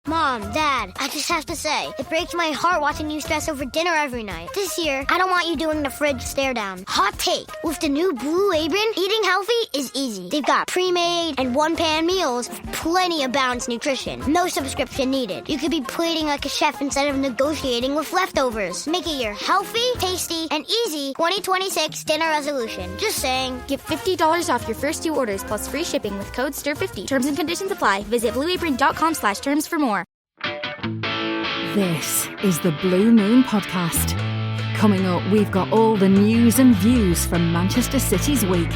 Mom, Dad, I just have to say, it breaks my heart watching you stress over dinner every night. This year, I don't want you doing the fridge stare down. Hot take, with the new Blue Apron, eating healthy is easy. They've got pre-made and one-pan meals with plenty of balanced nutrition. No subscription needed. You could be plating like a chef instead of negotiating with leftovers. Make it your healthy, tasty, and easy 2026 dinner resolution. Just saying. Get $50 off your first 2 orders plus free shipping with code STIR50. Terms and conditions apply. Visit blueapron.com/terms for more. This is the Blue Moon Podcast. Coming up, we've got all the news and views from Manchester City's week.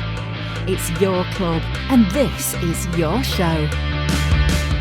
It's your club, and this is your show.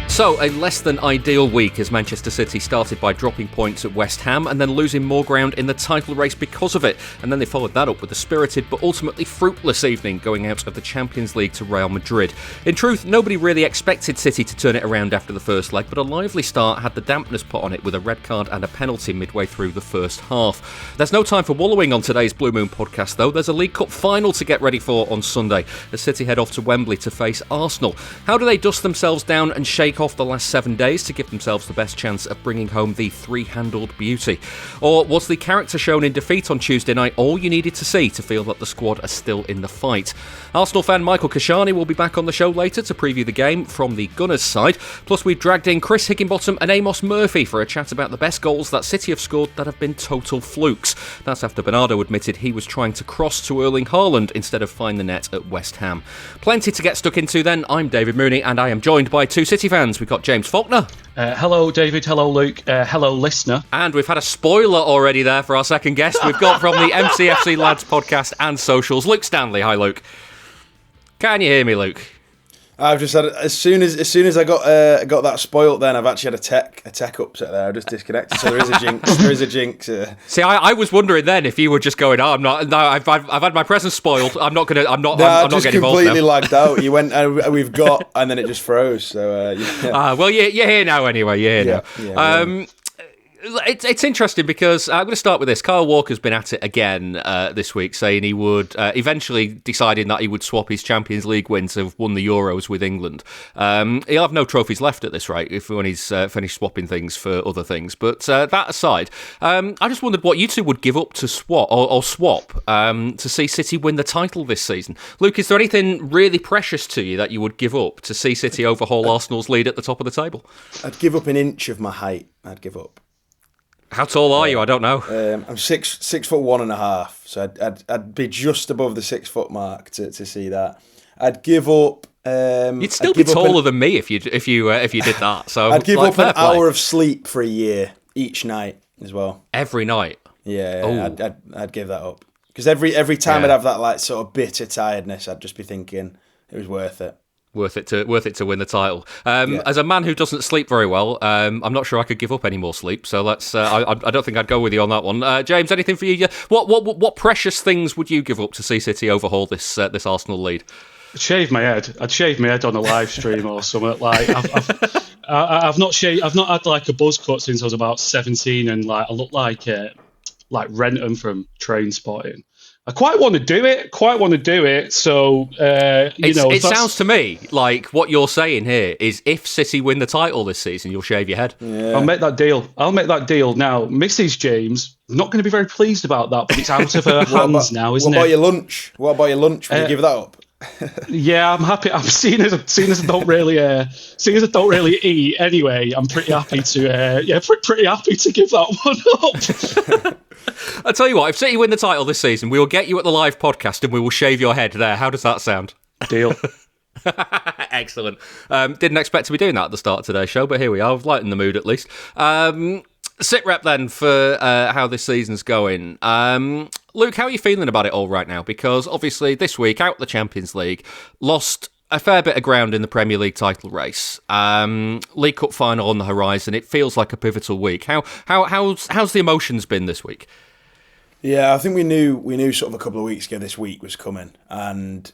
So, a less than ideal week as Manchester City started by dropping points at West Ham and then losing more ground in the title race because of it. And then they followed that up with a spirited but ultimately fruitless evening going out of the Champions League to Real Madrid. In truth, nobody really expected City to turn it around after the first leg, but a lively start had the dampness put on it with a red card and a penalty midway through the first half. There's no time for wallowing on today's Blue Moon podcast though. There's a League Cup final to get ready for on Sunday as City head off to Wembley to face Arsenal. How do they dust themselves down and shake off the last 7 days to give themselves the best chance of bringing home the three-handled beauty? Or was the character shown in defeat on Tuesday night all you needed to see to feel that the squad are still in the fight? Arsenal fan Michael Keshani will be back on the show later to preview the game from the Gunners' side. Plus, we've dragged in Chris Higginbottom and Amos Murphy for a chat about the best goals that City have scored that have been total flukes. That's after Bernardo admitted he was trying to cross to Erling Haaland instead of find the net at West Ham. Plenty to get stuck into then. I'm David Mooney and I am joined by 2 City fans. We've got James Faulkner. Hello, David. Hello, Luke. Hello, listener. And we've had a spoiler already there for our second guest. We've got from the MCFC Lads podcast and socials, Luke Stanley. Hi, Luke. Can you hear me, Luke? I've just had as soon as I got that spoilt, then I've actually had a tech upset there. I just disconnected, so there is a jinx. There is a jinx. See, I was wondering then if you were just going, "Oh, I'm not. No, I've had my presence spoiled. I'm not gonna. I'm not. No, I'm just not getting involved completely now." lagged out. You went, we've got, and then it just froze. So yeah. Well, you're here now anyway. You're here now. Yeah. It's interesting because I'm going to start with this. Kyle Walker's been at it again this week, saying he would eventually deciding that he would swap his Champions League win to have won the Euros with England. He'll have no trophies left at this rate when he's finished swapping things for other things. But that aside, I just wondered what you two would give up to swap to see City win the title this season. Luke, is there anything really precious to you that you would give up to see City overhaul Arsenal's lead at the top of the table? I'd give up an inch of my height. I'd give up. How tall are you? I don't know. I'm 6'1.5", so I'd be just above the 6 foot mark to see that. I'd give up. You'd still be taller than me if you did that. So I'd give up an hour of sleep for a year each night as well. Every night. Yeah, I'd give that up because every time I'd have that like sort of bitter tiredness, I'd just be thinking it was worth it. Worth it to win the title. As a man who doesn't sleep very well, I'm not sure I could give up any more sleep. So let's. I don't think I'd go with you on that one. James, anything for you? What precious things would you give up to see City overhaul this Arsenal lead? I'd shave my head on a live stream or something. Like I've not had like a buzz cut since I was about 17, and like I look like Renton from Trainspotting. I quite want to do it. So, it sounds to me like what you're saying here is if City win the title this season, you'll shave your head. Yeah. I'll make that deal. Now. Mrs. James, not going to be very pleased about that, but it's out of her hands now, isn't it? What about your lunch? Will you give that up? Yeah, I'm happy. I'm seeing as I don't really eat anyway. I'm pretty happy to pretty happy to give that one up. I'll tell you what, if City win the title this season, we will get you at the live podcast and we will shave your head there. How does that sound? Deal. Excellent. Didn't expect to be doing that at the start of today's show, but here we are. I've lightened the mood at least. Sit rep then for how this season's going. Luke, how are you feeling about it all right now? Because obviously this week, out the Champions League, lost a fair bit of ground in the Premier League title race. League Cup final on the horizon. It feels like a pivotal week. How's the emotions been this week? Yeah, I think we knew sort of a couple of weeks ago this week was coming, and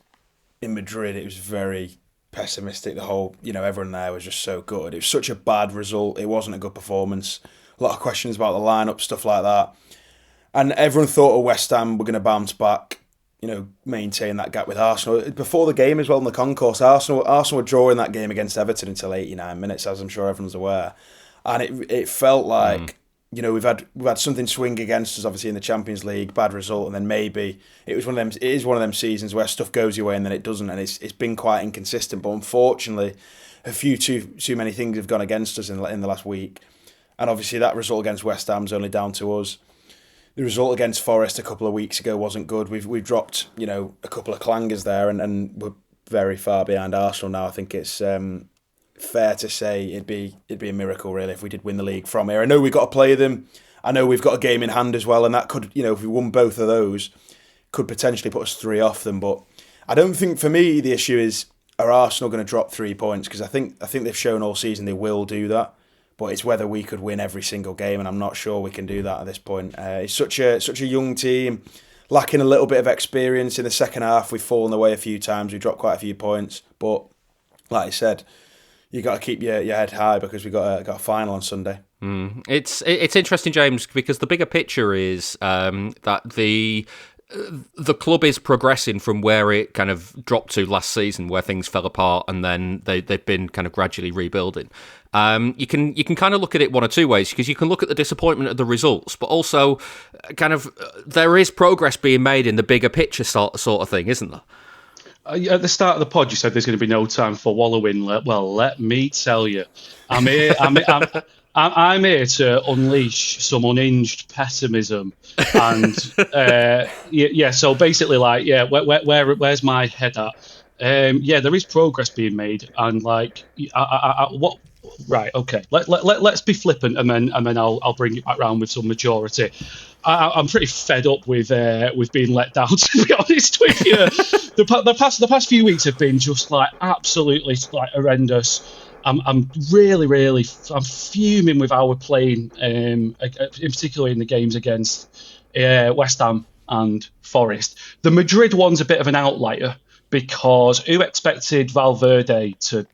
in Madrid it was very pessimistic. The whole, everyone there was just so good. It was such a bad result. It wasn't a good performance. A lot of questions about the lineup, stuff like that. And everyone thought West Ham were going to bounce back, maintain that gap with Arsenal. Before the game as well in the concourse, Arsenal were drawing that game against Everton until 89 minutes, as I'm sure everyone's aware. and it felt like we've had something swing against us, obviously in the Champions League, bad result, and then maybe it is one of them seasons where stuff goes your way and then it doesn't, and it's been quite inconsistent. But unfortunately, a few too many things have gone against us in the last week, and obviously that result against West Ham's only down to us. The result against Forest a couple of weeks ago wasn't good. We've dropped a couple of clangers there, and we're very far behind Arsenal now. I think it's fair to say it'd be a miracle really if we did win the league from here. I know we've got to play them. I know we've got a game in hand as well, and that could, if we won both of those, could potentially put us 3 off them. But I don't think, for me, the issue is, are Arsenal going to drop 3 points? Because I think they've shown all season they will do that. But it's whether we could win every single game, and I'm not sure we can do that at this point. It's such a young team, lacking a little bit of experience. In the second half, we've fallen away a few times. We dropped quite a few points. But like I said, you got to keep your head high because we got a final on Sunday. It's interesting, James, because the bigger picture is that the club is progressing from where it kind of dropped to last season, where things fell apart, and then they've been kind of gradually rebuilding. You can kind of look at it one or two ways, because you can look at the disappointment of the results, but also kind of there is progress being made in the bigger picture sort of thing, isn't there? At the start of the pod, you said there's going to be no time for wallowing. Well, let me tell you, I'm here to unleash some unhinged pessimism, and So basically, where's my head at? There is progress being made, and what? Right, okay. Let's be flippant, and then I'll bring it back round with some maturity. I'm pretty fed up with being let down, to be honest with you. The past few weeks have been just absolutely horrendous. I'm really fuming with how we're playing, in particular in the games against West Ham and Forest. The Madrid one's a bit of an outlier, because who expected Valverde to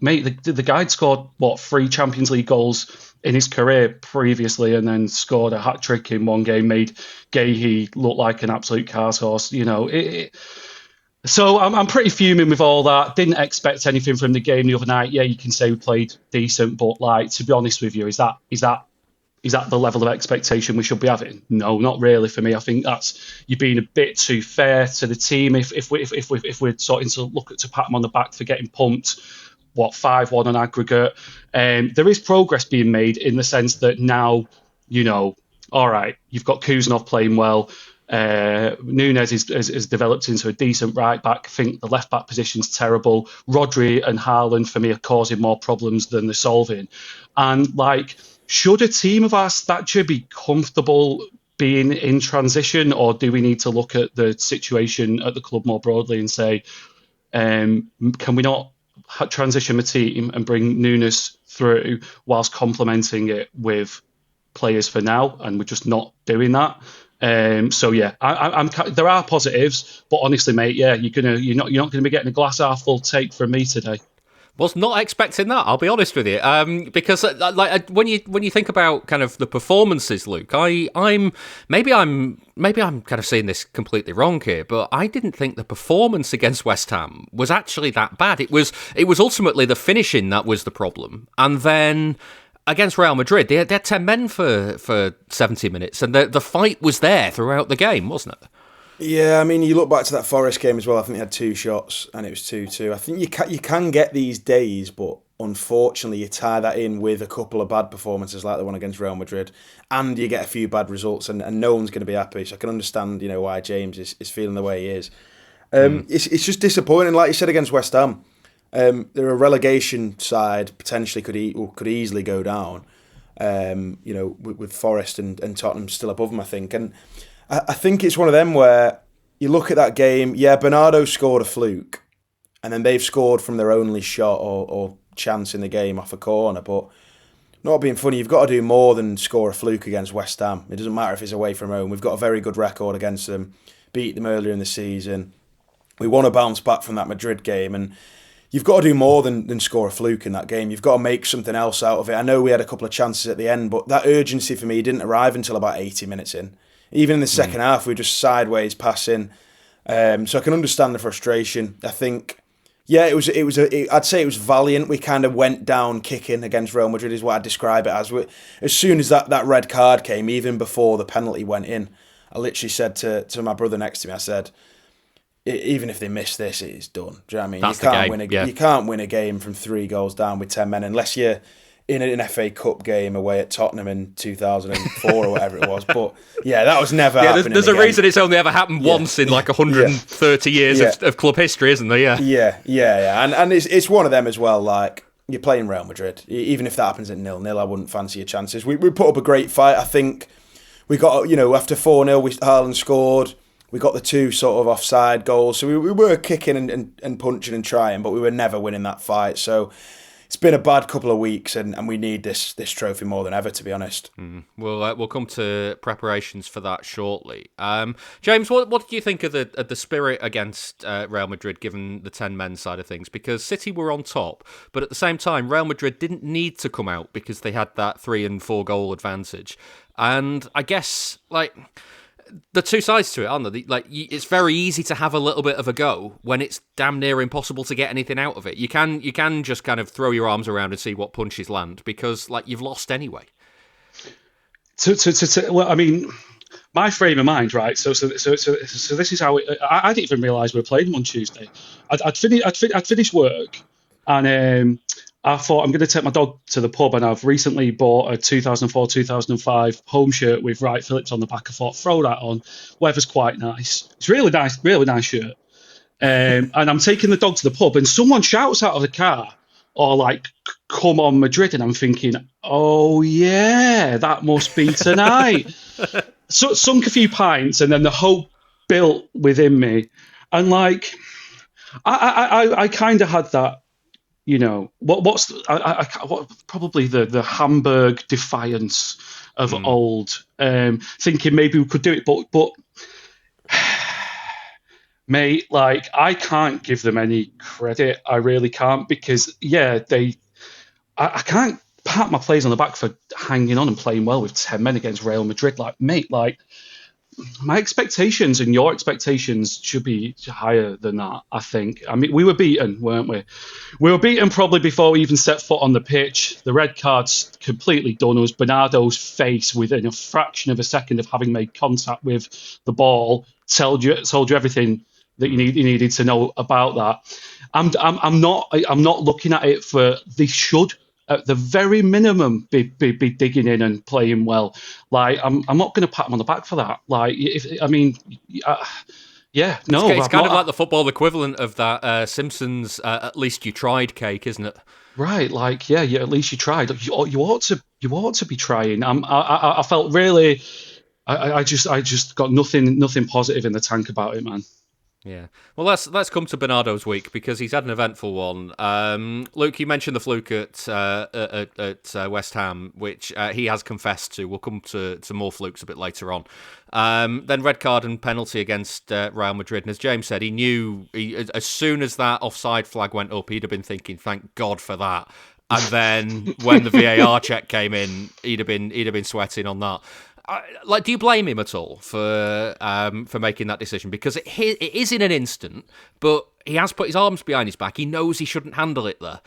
mate, the guy scored 3 Champions League goals in his career previously, and then scored a hat trick in one game, made Gahey look like an absolute car's horse. So I'm pretty fuming with all that. Didn't expect anything from the game the other night. Yeah, you can say we played decent, but to be honest with you, is that the level of expectation we should be having? No, not really for me. I think you're being a bit too fair to the team if we're starting to look to pat them on the back for getting pumped. 5-1 on aggregate. There is progress being made in the sense that now, all right, you've got Kuzanov playing well. Nunes has developed into a decent right back. I think the left back position's terrible. Rodri and Haaland, for me, are causing more problems than they're solving. And should a team of our stature be comfortable being in transition, or do we need to look at the situation at the club more broadly and say, can we not transition the team and bring Nunes through whilst complementing it with players for now? And we're just not doing that. I'm there are positives, but honestly, mate, you're not going to be getting a glass half full take from me today. Was not expecting that, I'll be honest with you, because when you think about kind of the performances, Luke, I'm kind of seeing this completely wrong here, but I didn't think the performance against West Ham was actually that bad. It was ultimately the finishing that was the problem, and then against Real Madrid, they had 10 men for 70 minutes, and the fight was there throughout the game, wasn't it? Yeah, I mean, you look back to that Forest game as well. I think they had 2 shots and it was 2-2. I think you can get these days, but unfortunately you tie that in with a couple of bad performances like the one against Real Madrid, and you get a few bad results, and no one's going to be happy. So I can understand, why James is feeling the way he is. It's just disappointing, like you said, against West Ham. They're a relegation side, potentially could easily go down. With Forest and Tottenham still above them, I think. And I think it's one of them where you look at that game, Bernardo scored a fluke, and then they've scored from their only shot or chance in the game off a corner. But not being funny, you've got to do more than score a fluke against West Ham. It doesn't matter if it's away from home. We've got a very good record against them, beat them earlier in the season. We want to bounce back from that Madrid game, and you've got to do more than score a fluke in that game. You've got to make something else out of it. I know we had a couple of chances at the end, but that urgency for me didn't arrive until about 80 minutes in. Even in the second half, we were just sideways passing. So I can understand the frustration. I think Yeah, I'd say it was valiant. We kind of went down kicking against Real Madrid is what I'd describe it as. As soon as that red card came, even before the penalty went in, I literally said to my brother next to me, I said, even if they miss this, it is done. Do you know what I mean? That's the game. You can't win a game from 3 goals down with 10 men unless you're in an FA Cup game away at Tottenham in 2004 or whatever it was. But yeah, that was never happening. There's a again. reason it's only ever happened once in like 130 years of club history, isn't there? Yeah. And it's one of them as well. Like, you're playing Real Madrid. Even if that happens at 0-0, I wouldn't fancy your chances. We put up a great fight. I think we got, after 4-0, Haaland scored. We got the 2 sort of offside goals. So we were kicking and punching and trying, but we were never winning that fight. So it's been a bad couple of weeks, and we need this trophy more than ever, to be honest. We'll come to preparations for that shortly. James, what did you think of the spirit against Real Madrid, given the 10 men side of things? Because City were on top, but at the same time, Real Madrid didn't need to come out because they had that 3 and 4 goal advantage. And I guess, like, the two sides to it, aren't there? Like, it's very easy to have a little bit of a go when it's damn near impossible to get anything out of it. You can just kind of throw your arms around and see what punches land because, like, you've lost anyway. Well, I mean, my frame of mind, right? So this is how I didn't even realise we were playing on Tuesday. I'd finished work, and I thought I'm going to take my dog to the pub, and I've recently bought a 2004-2005 home shirt with Wright Phillips on the back. I thought, throw that on. Weather's quite nice. It's really nice shirt. And I'm taking the dog to the pub, and someone shouts out of the car, or like, "Come on, Madrid!" And I'm thinking, oh yeah, that must be tonight. So sunk a few pints, and then the hope built within me, and like, I kind of had that. What's probably the Hamburg defiance of old, thinking maybe we could do it, but mate, like, I can't give them any credit. I really can't, because I can't pat my players on the back for hanging on and playing well with 10 men against Real Madrid. Like, mate, like, my expectations and your expectations should be higher than that, I think. I mean, we were beaten, weren't we? We were beaten probably before we even set foot on the pitch. The red card's completely done us. Bernardo's face within a fraction of a second of having made contact with the ball told you everything that you needed to know about that. I'm not looking at it for they should, at the very minimum, be digging in and playing well. Like, I'm not going to pat them on the back for that. Like, it's kind of like the football equivalent of that Simpsons "at least you tried" cake, isn't it? Right. Like, yeah. At least you tried. You ought to be trying. I felt really. I just got nothing positive in the tank about it, man. Yeah. Well, let's come to Bernardo's week, because he's had an eventful one. Luke, you mentioned the fluke at West Ham, which he has confessed to. We'll come to more flukes a bit later on. Then red card and penalty against Real Madrid. And as James said, he knew as soon as that offside flag went up, he'd have been thinking, thank God for that. And then when the VAR check came in, he'd have been sweating on that. Do you blame him at all for making that decision? Because it is in an instant, but he has put his arms behind his back. He knows he shouldn't handle it there.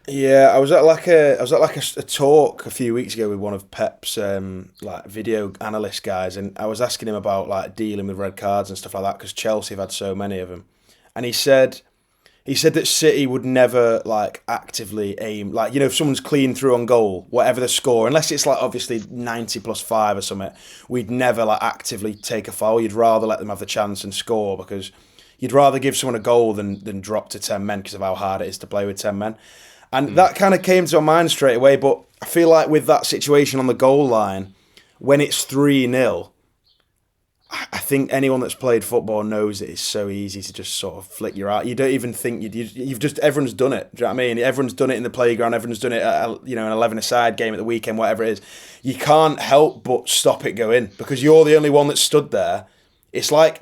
Yeah, I was at a talk a few weeks ago with one of Pep's video analyst guys, and I was asking him about like dealing with red cards and stuff like that, because Chelsea have had so many of them, and he said that City would never like actively aim, like, if someone's clean through on goal, whatever the score, unless it's like obviously 90 plus 5 or something, we'd never like actively take a foul. You'd rather let them have the chance and score, because you'd rather give someone a goal than drop to 10 men because of how hard it is to play with 10 men. And that kind of came to my mind straight away. But I feel like with that situation on the goal line, when it's 3-0, I think anyone that's played football knows it's so easy to just sort of flick your eye. You don't even think you've just, everyone's done it. Do you know what I mean? Everyone's done it in the playground. Everyone's done it at an 11-a-side game at the weekend, whatever it is. You can't help but stop it go in, because you're the only one that stood there. It's like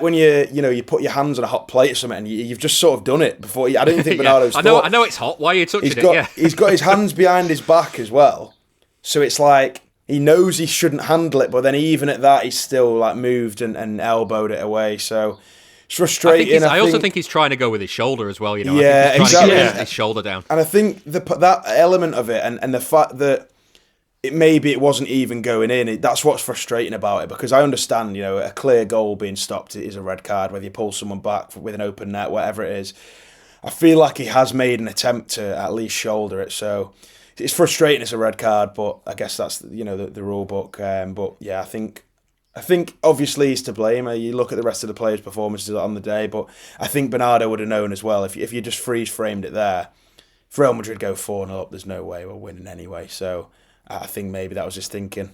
when you put your hands on a hot plate or something, and you've just sort of done it before. I don't think Bernardo's. I know it's hot. Why are you touching it? Yeah. He's got his hands behind his back as well, so it's like he knows he shouldn't handle it, but then even at that, he's still like moved and elbowed it away. So frustrating. I also think he's trying to go with his shoulder as well. Yeah, I think he's trying to exactly. get his shoulder down. And I think that element of it, and the fact that it wasn't even going in, that's what's frustrating about it. Because I understand, a clear goal being stopped is a red card, whether you pull someone back with an open net, whatever it is. I feel like he has made an attempt to at least shoulder it, so it's frustrating. It's a red card, but I guess that's the rule book. But yeah, I think obviously he's to blame. You look at the rest of the players' performances on the day, but I think Bernardo would have known as well. If you just freeze framed it there, if Real Madrid go 4-0 up, there's no way we're winning anyway. So I think maybe that was his thinking.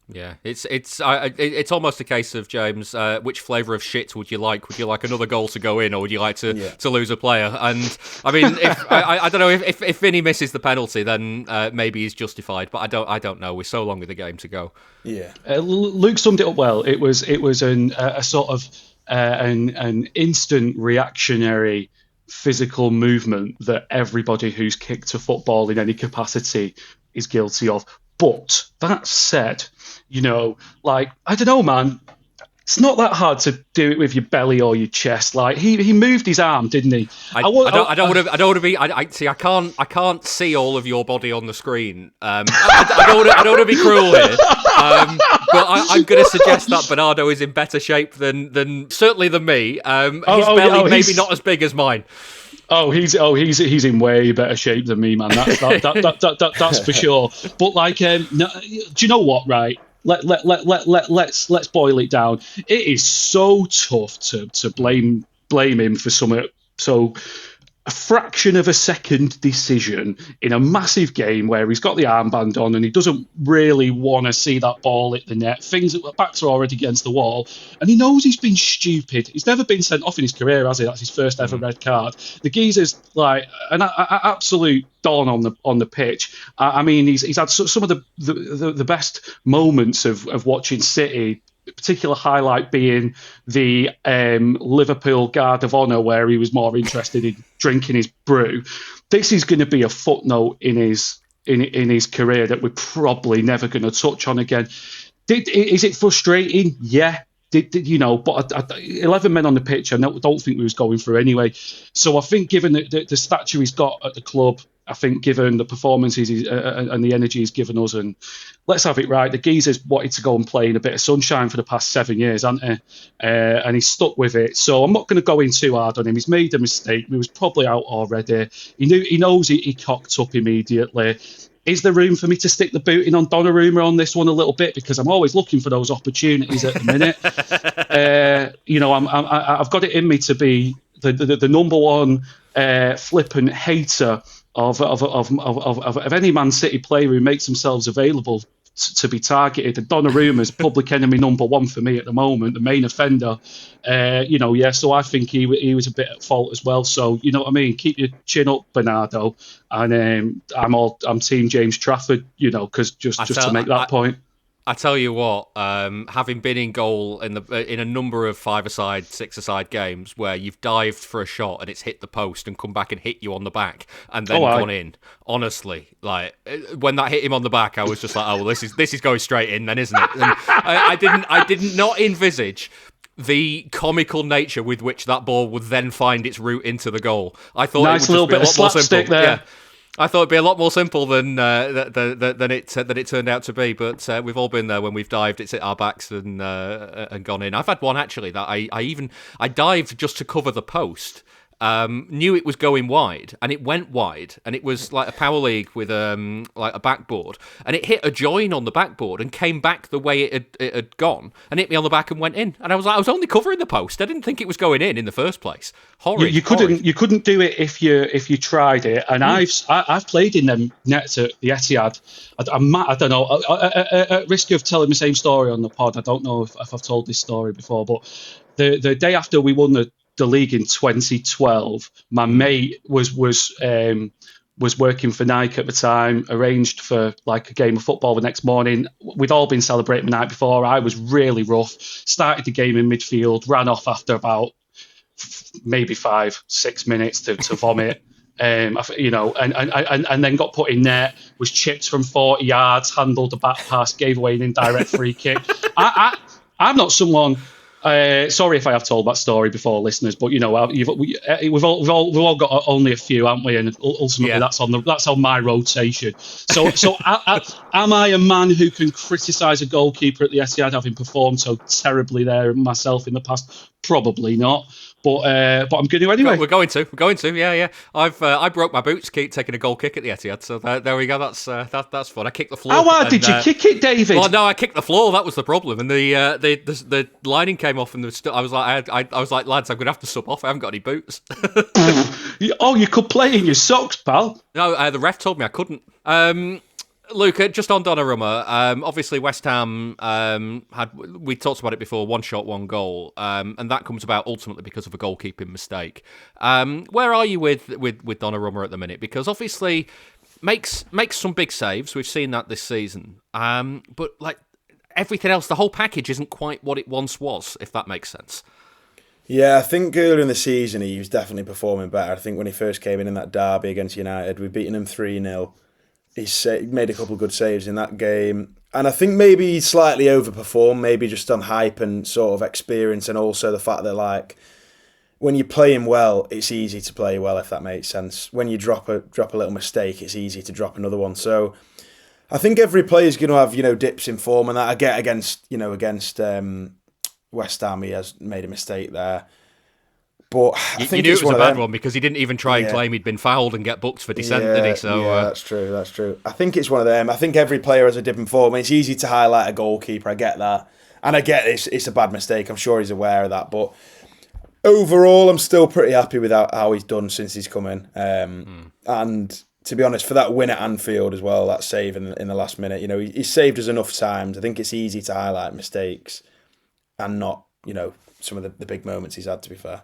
Yeah, it's almost a case of, James, which flavour of shit would you like? Would you like another goal to go in, or would you like to lose a player? And I mean, I don't know if Vinny misses the penalty, then maybe he's justified. But I don't know. We're so long with the game to go. Yeah, Luke summed it up well. It was a sort of an instant reactionary physical movement that everybody who's kicked a football in any capacity is guilty of. But that said, I don't know, man. It's not that hard to do it with your belly or your chest. Like he moved his arm, didn't he? I don't want to be. I can't see all of your body on the screen. I don't want to be cruel here. But I'm going to suggest that Bernardo is in better shape than certainly than me. His belly maybe not as big as mine. He's in way better shape than me, man. That's for sure. But no, do you know what? Right, let's boil it down. It is so tough to blame him for something so a fraction of a second decision in a massive game where he's got the armband on and he doesn't really want to see that ball hit the net. Backs are already against the wall, and he knows he's been stupid. He's never been sent off in his career, has he? That's his first ever red card. The geezer's like an absolute don on the pitch. I mean, he's had some of the best moments of watching City. Particular highlight being the Liverpool Guard of Honour, where he was more interested in drinking his brew. This is going to be a footnote in his career that we're probably never going to touch on again. Is it frustrating? Yeah. But 11 men on the pitch, I don't think we was going through anyway. So I think given the stature he's got at the club, I think given the performances and the energy he's given us, and let's have it right, the geezer's wanted to go and play in a bit of sunshine for the past 7 years, hasn't he? And he's stuck with it. So I'm not going to go in too hard on him. He's made a mistake. He was probably out already. He knows he cocked up immediately. Is there room for me to stick the boot in on Donnarumma on this one a little bit? Because I'm always looking for those opportunities at the minute. I've got it in me to be the number one flippant hater of any Man City player who makes themselves available to be targeted. And Donnarumma's public enemy number one for me at the moment, the main offender. So I think he was a bit at fault as well. So, you know what I mean? Keep your chin up, Bernardo. And I'm team James Trafford, because just to make that point. I tell you what, having been in goal in a number of 5-a-side, 6-a-side games where you've dived for a shot and it's hit the post and come back and hit you on the back and then gone in. Honestly, like when that hit him on the back, I was just like, oh, well, this is going straight in, then, isn't it? And I did not envisage the comical nature with which that ball would then find its route into the goal. I thought nice it would just little be a bit lot of more simple. there. Yeah. I thought it'd be a lot more simple than it turned out to be, but we've all been there when we've dived. It's hit our backs and gone in. I've had one actually that I dived just to cover the post. Knew it was going wide, and it went wide, and it was like a power league with like a backboard, and it hit a join on the backboard and came back the way it had gone, and hit me on the back and went in. And I was like, I was only covering the post. I didn't think it was going in the first place. Horrid. You couldn't do it if you tried it. And I've played in them nets at the Etihad. I don't know. At risk of telling the same story on the pod, I don't know if I've told this story before, but the day after we won the league in 2012, my mate was working for Nike at the time, arranged for like a game of football the next morning. We'd all been celebrating the night before. I was really rough, started the game in midfield, ran off after about maybe 5-6 minutes to vomit. And then got put in net, was chipped from 40 yards, handled a back pass, gave away an indirect free kick. I'm not someone... Sorry if I have told that story before, listeners, but we've all got only a few, haven't we? And ultimately, that's on my rotation. So am I a man who can criticise a goalkeeper at the Etihad having performed so terribly there myself in the past? Probably not. But I'm going to anyway. We're going to. Yeah. I broke my boots taking a goal kick at the Etihad, so there we go. That's fun. I kicked the floor. How hard did you kick it, David? Well, no, I kicked the floor. That was the problem, and the lining came off, and I was like, lads, I'm going to have to sub off. I haven't got any boots. Oh, you could play in your socks, pal. No, the ref told me I couldn't. Luke, just on Donnarumma, obviously West Ham we talked about it before, one shot, one goal, and that comes about ultimately because of a goalkeeping mistake. Where are you with Donnarumma at the minute? Because obviously makes some big saves. We've seen that this season, but like everything else, the whole package isn't quite what it once was, if that makes sense. Yeah, I think earlier in the season he was definitely performing better. I think when he first came in that derby against United, we'd beaten him 3-0. He made a couple of good saves in that game. And I think maybe he slightly overperformed, maybe just on hype and sort of experience, and also the fact that, like, when you're playing well, it's easy to play well, if that makes sense. When you drop a little mistake, it's easy to drop another one. So I think every player's going to have, dips in form, and that I get against West Ham, he has made a mistake there. But I think you knew it was a bad one because he didn't even try and claim he'd been fouled and get booked for dissent, did he? So that's true. I think it's one of them. I think every player has a dip in form. It's easy to highlight a goalkeeper. I get that, and I get it's a bad mistake. I'm sure he's aware of that. But overall, I'm still pretty happy with how he's done since he's come in. And to be honest, for that win at Anfield as well, that save in the last minute, he's saved us enough times. I think it's easy to highlight mistakes and not, some of the big moments he's had, to be fair.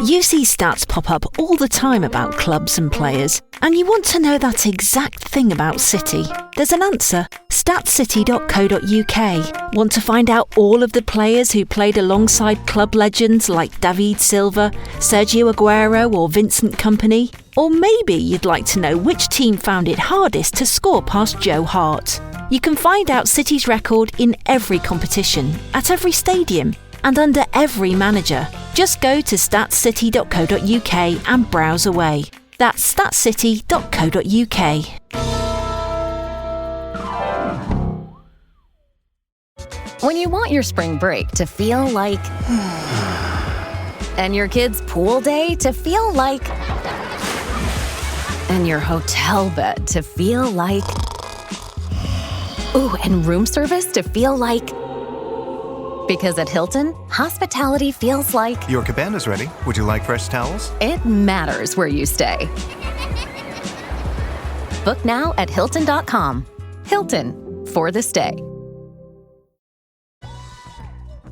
You see stats pop up all the time about clubs and players, and you want to know that exact thing about City. There's an answer. Statscity.co.uk. Want to find out all of the players who played alongside club legends like David Silva, Sergio Aguero or Vincent Kompany? Or maybe you'd like to know which team found it hardest to score past Joe Hart. You can find out City's record in every competition, at every stadium, and under every manager. Just go to statscity.co.uk and browse away. That's statscity.co.uk. When you want your spring break to feel like... and your kids' pool day to feel like... and your hotel bed to feel like... ooh, and room service to feel like... because at Hilton, hospitality feels like... Your cabana's ready. Would you like fresh towels? It matters where you stay. Book now at Hilton.com. Hilton, for the stay.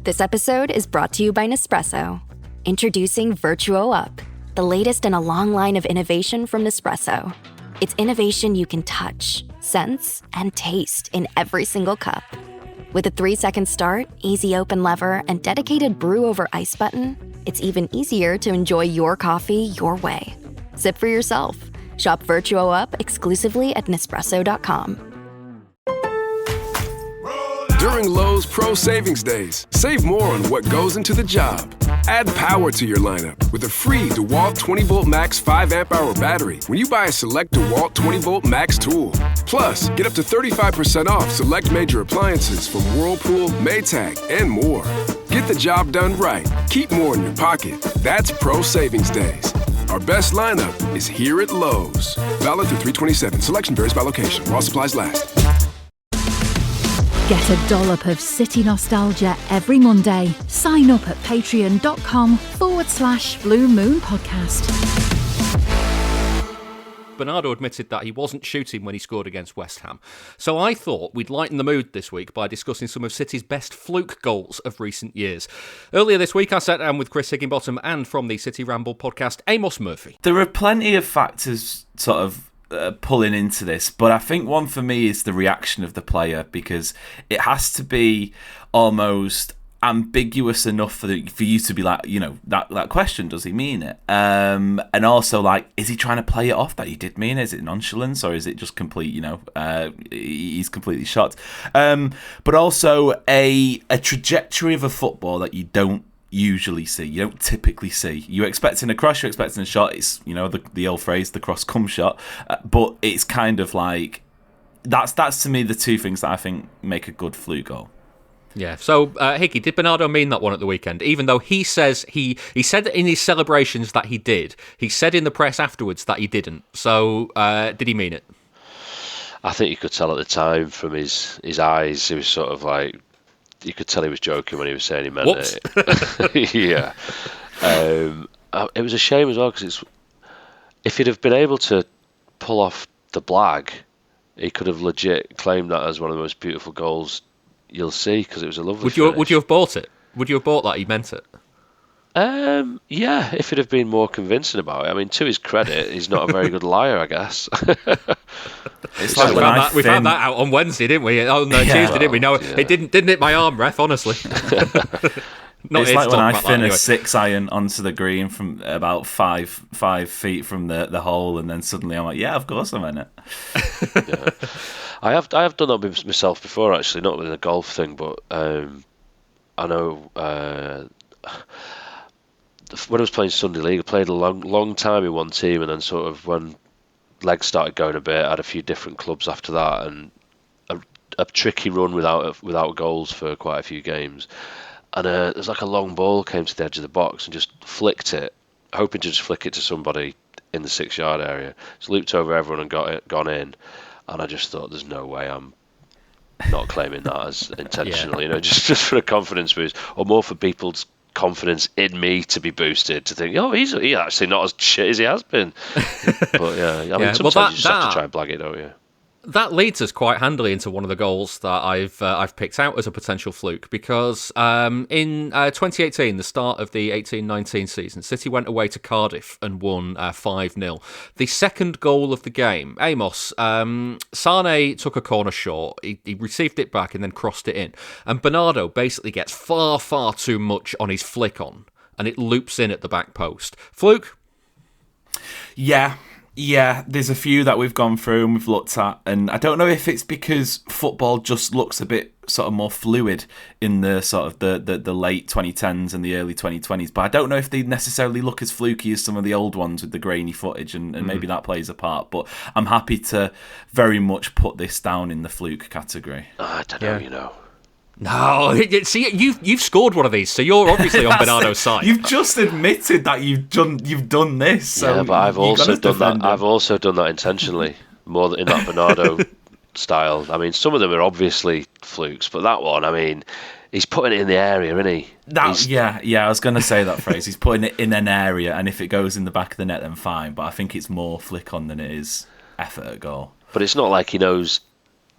This episode is brought to you by Nespresso. Introducing Virtuo Up, the latest in a long line of innovation from Nespresso. It's innovation you can touch, sense, and taste in every single cup. With a 3-second start, easy open lever, and dedicated brew over ice button, it's even easier to enjoy your coffee your way. Sip for yourself. Shop Virtuo Up exclusively at Nespresso.com. During Lowe's Pro Savings Days, save more on what goes into the job. Add power to your lineup with a free DeWalt 20-volt max 5-amp-hour battery when you buy a select DeWalt 20-volt max tool. Plus, get up to 35% off select major appliances from Whirlpool, Maytag, and more. Get the job done right. Keep more in your pocket. That's Pro Savings Days. Our best lineup is here at Lowe's. Valid through 3/27. Selection varies by location. While supplies last. Get a dollop of City nostalgia every Monday. Sign up at patreon.com/Blue Moon Podcast. Bernardo admitted that he wasn't shooting when he scored against West Ham. So I thought we'd lighten the mood this week by discussing some of City's best fluke goals of recent years. Earlier this week, I sat down with Chris Higginbottom and from the City Ramble podcast, Amos Murphy. There are plenty of factors sort of pulling into this, but I think one for me is the reaction of the player, because it has to be almost ambiguous enough for you to be like, that question, does he mean it? And also, like, is he trying to play it off that he did mean it? Is it nonchalance, or is it just complete, he's completely shocked? But also a trajectory of a football that you don't usually see, you don't typically see. You're expecting a cross, you're expecting a shot. It's, the old phrase, the cross come shot. But it's kind of like, that's to me the two things that I think make a good fluke goal. Yeah, so Hickey, did Bernardo mean that one at the weekend? Even though he says he said in his celebrations that he did, he said in the press afterwards that he didn't. So did he mean it? I think you could tell at the time from his eyes. He was sort of like, you could tell he was joking when he was saying he meant it. Yeah, it was a shame as well, because if he'd have been able to pull off the blag, he could have legit claimed that as one of the most beautiful goals you'll see, because it was a lovely finish. Would you have bought it? Would you have bought that he meant it? Yeah, if he'd have been more convincing about it. I mean, to his credit, he's not a very good liar, I guess. It's like we found that out on Wednesday, didn't we? Oh no, Tuesday, didn't we? No, it didn't hit my arm, ref. Honestly. It's like when I fin a 6-iron onto the green from about 5 feet from the hole, and then suddenly I'm like, yeah, of course I meant it. Yeah. I have done that myself before, actually, not with a golf thing, but I know when I was playing Sunday League, I played a long time in one team, and then sort of when legs started going a bit, I had a few different clubs after that, and a tricky run without goals for quite a few games. And there's like a long ball came to the edge of the box and just flicked it, hoping to just flick it to somebody in the 6-yard area. Just looped over everyone and gone in. And I just thought, there's no way I'm not claiming that as intentional, just for a confidence boost, or more for people's confidence in me to be boosted, to think, he's actually not as shit as he has been. But yeah, I mean, sometimes you just have to try and blag it, don't you? That leads us quite handily into one of the goals that I've picked out as a potential fluke, because in 2018, the start of the 18-19 season, City went away to Cardiff and won 5-0. The second goal of the game, Amos, Sane took a corner short, he received it back and then crossed it in, and Bernardo basically gets far, far too much on his flick on, and it loops in at the back post. Fluke? Yeah, there's a few that we've gone through and we've looked at, and I don't know if it's because football just looks a bit sort of more fluid in the sort of the late 2010s and the early 2020s, but I don't know if they necessarily look as fluky as some of the old ones with the grainy footage, and maybe that plays a part, but I'm happy to very much put this down in the fluke category. I don't know, No, see, you've scored one of these, so you're obviously on Bernardo's side. You've just admitted that you've done this. So yeah, but I've also done that. I've also done that intentionally, more in that Bernardo style. I mean, some of them are obviously flukes, but that one, I mean, he's putting it in the area, isn't he? Yeah. I was going to say that phrase. He's putting it in an area, and if it goes in the back of the net, then fine. But I think it's more flick on than it is effort at goal. But it's not like he knows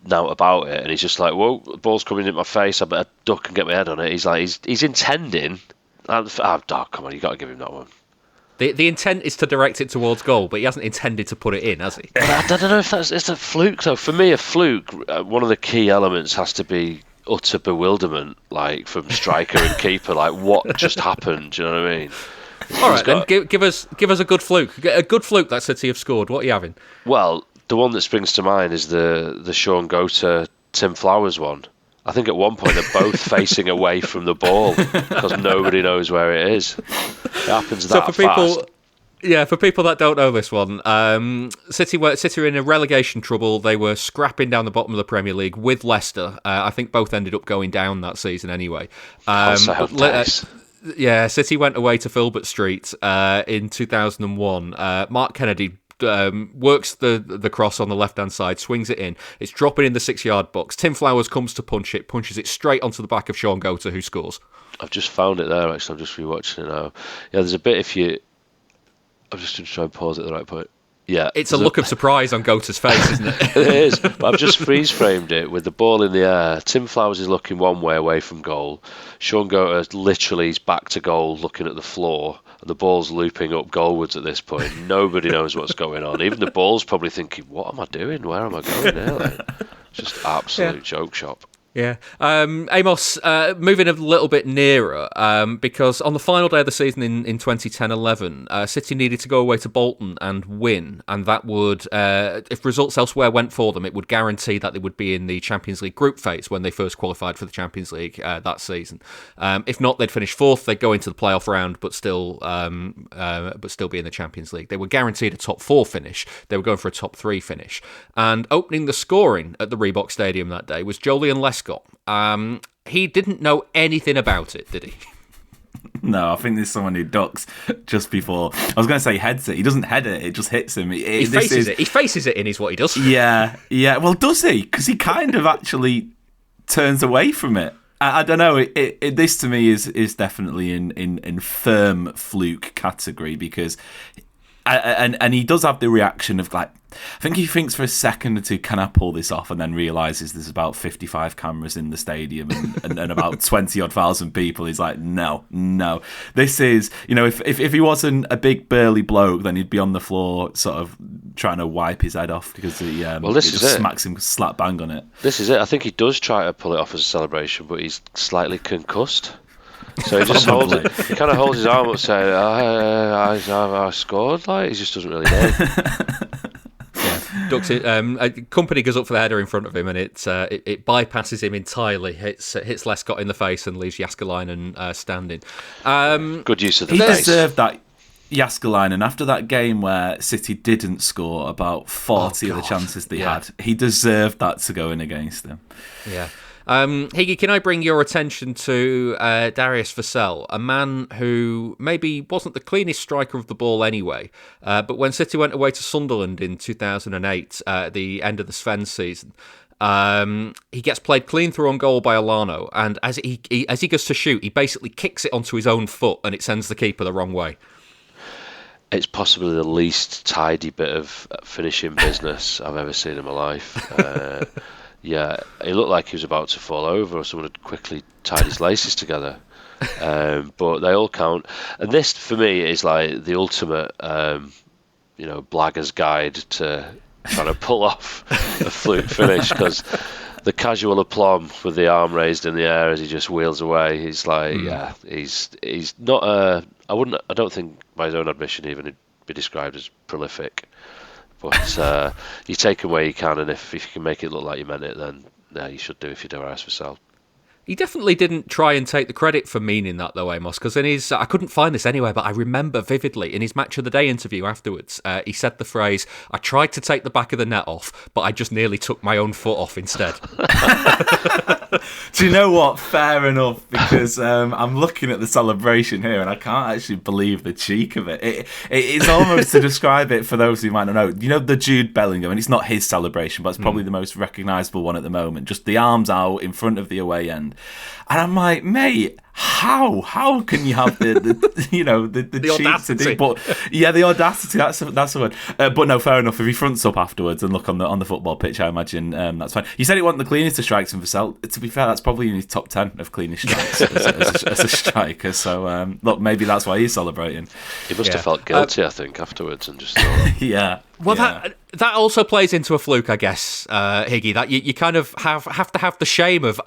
now about it, and he's just like, whoa, the ball's coming in my face, I better duck and get my head on it. He's like, he's intending. Come on, you got to give him that one. The intent is to direct it towards goal, but he hasn't intended to put it in, has he? I don't know if it's a fluke though. For me, a fluke, one of the key elements has to be utter bewilderment, like from striker and keeper, like what just happened? Do you know what I mean? All right, then give us a good fluke. A good fluke that City have scored. What are you having? Well, the one that springs to mind is the Sean Gota Tim Flowers one. I think at one point they're both facing away from the ball because nobody knows where it is. It happens that fast. Yeah, for people that don't know this one, City were in a relegation trouble. They were scrapping down the bottom of the Premier League with Leicester. I think both ended up going down that season anyway. City went away to Filbert Street in 2001. Mark Kennedy works the cross on the left-hand side, swings it in. It's dropping in the 6-yard box. Tim Flowers comes to punches it straight onto the back of Sean Gota, who scores. I've just found it there, actually. I'm just rewatching it now. Yeah, there's a bit I'm just going to try and pause at the right point. Yeah, it's a look of surprise on Gota's face, isn't it? It is, but I've just freeze-framed it with the ball in the air. Tim Flowers is looking one way away from goal. Sean Gota literally is back to goal looking at the floor, and the ball's looping up goalwards at this point. Nobody knows what's going on. Even the ball's probably thinking, what am I doing? Where am I going now? Just absolute joke shop. Yeah. Amos, moving a little bit nearer, because on the final day of the season in 2010-11, City needed to go away to Bolton and win, and that would, if results elsewhere went for them, it would guarantee that they would be in the Champions League group phase when they first qualified for the Champions League that season. If not, they'd finish fourth, they'd go into the playoff round, but still be in the Champions League. They were guaranteed a top 4 finish. They were going for a top 3 finish. And opening the scoring at the Reebok Stadium that day was Joleon Lescott. He didn't know anything about it, did he? No, I think there's someone who ducks just before. I was going to say heads it. He doesn't head it. It just hits him. He faces it. He faces it in is what he does. Yeah. Well, does he? Because he kind of actually turns away from it. I don't know. This to me is definitely in firm fluke category because, and he does have the reaction of like, I think he thinks for a second or two, can I pull this off? And then realises there's about 55 cameras in the stadium and about 20-odd thousand people. He's like, no. This is, if he wasn't a big burly bloke, then he'd be on the floor sort of trying to wipe his head off because he just smacks him slap bang on it. This is it. I think he does try to pull it off as a celebration, but he's slightly concussed. So he just holds it. He kind of holds his arm up saying, I scored. Like, he just doesn't really know. Ducks it. Company goes up for the header in front of him, and it bypasses him entirely. Hits Lescott in the face and leaves Jääskeläinen standing. Good use of the face. He deserved that. Jääskeläinen, after that game where City didn't score about 40 of the chances they had, he deserved that to go in against them. Yeah. Higgy, can I bring your attention to Darius Vassell, a man who maybe wasn't the cleanest striker of the ball anyway, but when City went away to Sunderland in 2008, at the end of the Sven season, he gets played clean through on goal by Alano, and as he goes to shoot, he basically kicks it onto his own foot, and it sends the keeper the wrong way. It's possibly the least tidy bit of finishing business I've ever seen in my life. Yeah, it looked like he was about to fall over or someone had quickly tied his laces together. But they all count. And this, for me, is like the ultimate, blagger's guide to trying to pull off a fluke finish, because the casual aplomb with the arm raised in the air as he just wheels away, he's like, he's not I don't think by his own admission even he'd be described as prolific. But you take him where you can, and if you can make it look like you meant it, then you should do if you do Darius Vassell. He definitely didn't try and take the credit for meaning that, though, Amos, because in his, I couldn't find this anywhere, but I remember vividly in his Match of the Day interview afterwards, he said the phrase, I tried to take the back of the net off, but I just nearly took my own foot off instead. Do you know what? Fair enough, because I'm looking at the celebration here and I can't actually believe the cheek of it. It's almost, to describe it for those who might not know, the Jude Bellingham, and it's not his celebration, but it's probably the most recognisable one at the moment, just the arms out in front of the away end. And I'm like, mate, how can you have the cheek audacity to do? But yeah, the audacity. That's the word. But no, fair enough. If he fronts up afterwards and look on the football pitch, I imagine that's fine. You said it wasn't the cleanest of strikes in Vassell. To be fair, that's probably in his top 10 of cleanest strikes as a striker. So look, maybe that's why he's celebrating. He must have felt guilty, I think, afterwards, and just thought, yeah. Well, that also plays into a fluke, I guess, Higgy. That you kind of have to have the shame of,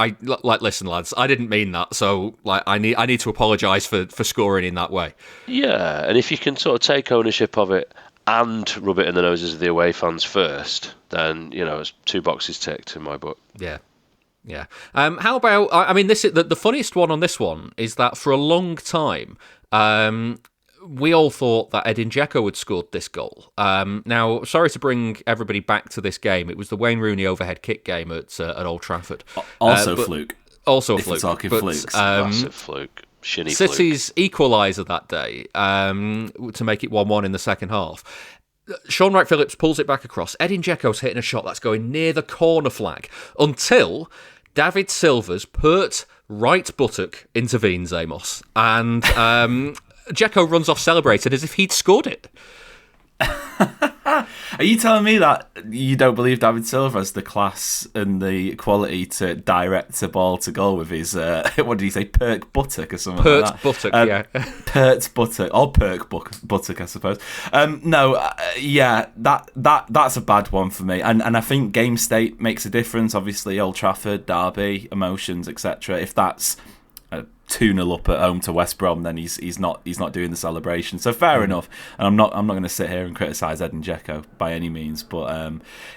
listen, lads, I didn't mean that, so I need to apologise for scoring in that way. Yeah, and if you can sort of take ownership of it and rub it in the noses of the away fans first, then it's 2 boxes ticked in my book. Yeah. Yeah. How about? I mean, this the funniest one on this one is that for a long time, we all thought that Edin Dzeko had scored this goal. Now, sorry to bring everybody back to this game. It was the Wayne Rooney overhead kick game at Old Trafford. Also fluke. Also a if fluke. We're talking flukes. Massive fluke. Shinny City's equaliser that day to make it 1-1 in the second half. Sean Wright-Phillips pulls it back across. Edin Dzeko's hitting a shot that's going near the corner flag until David Silva's pert right buttock intervenes, Amos. And Dzeko runs off celebrating as if he'd scored it. Are you telling me that you don't believe David Silva has the class and the quality to direct a ball to goal with his, what did he say, perk buttock or something like that? Buttock, yeah. Pert buttock, or perk buttock, I suppose. That's a bad one for me. And I think game state makes a difference. Obviously, Old Trafford, derby, emotions, etc. If that's 2-0 up at home to West Brom, then he's not doing the celebration. So fair enough. And I'm not going to sit here and criticise Edin Dzeko by any means, but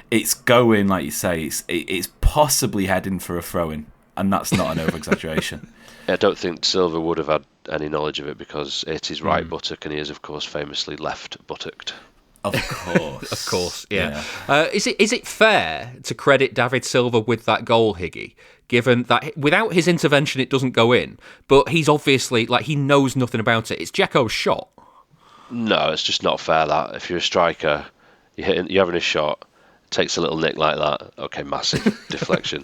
it's going, like you say, it's possibly heading for a throw-in, and that's not an over-exaggeration. I don't think Silva would have had any knowledge of it because it's his right buttock, and he is, of course, famously left-buttocked. Of course. Of course, yeah. Is it fair to credit David Silva with that goal, Higgy, given that without his intervention it doesn't go in, but he's obviously, he knows nothing about it. It's Dzeko's shot. No, it's just not fair that. If you're a striker, you're having a shot, it takes a little nick like that, okay, massive deflection.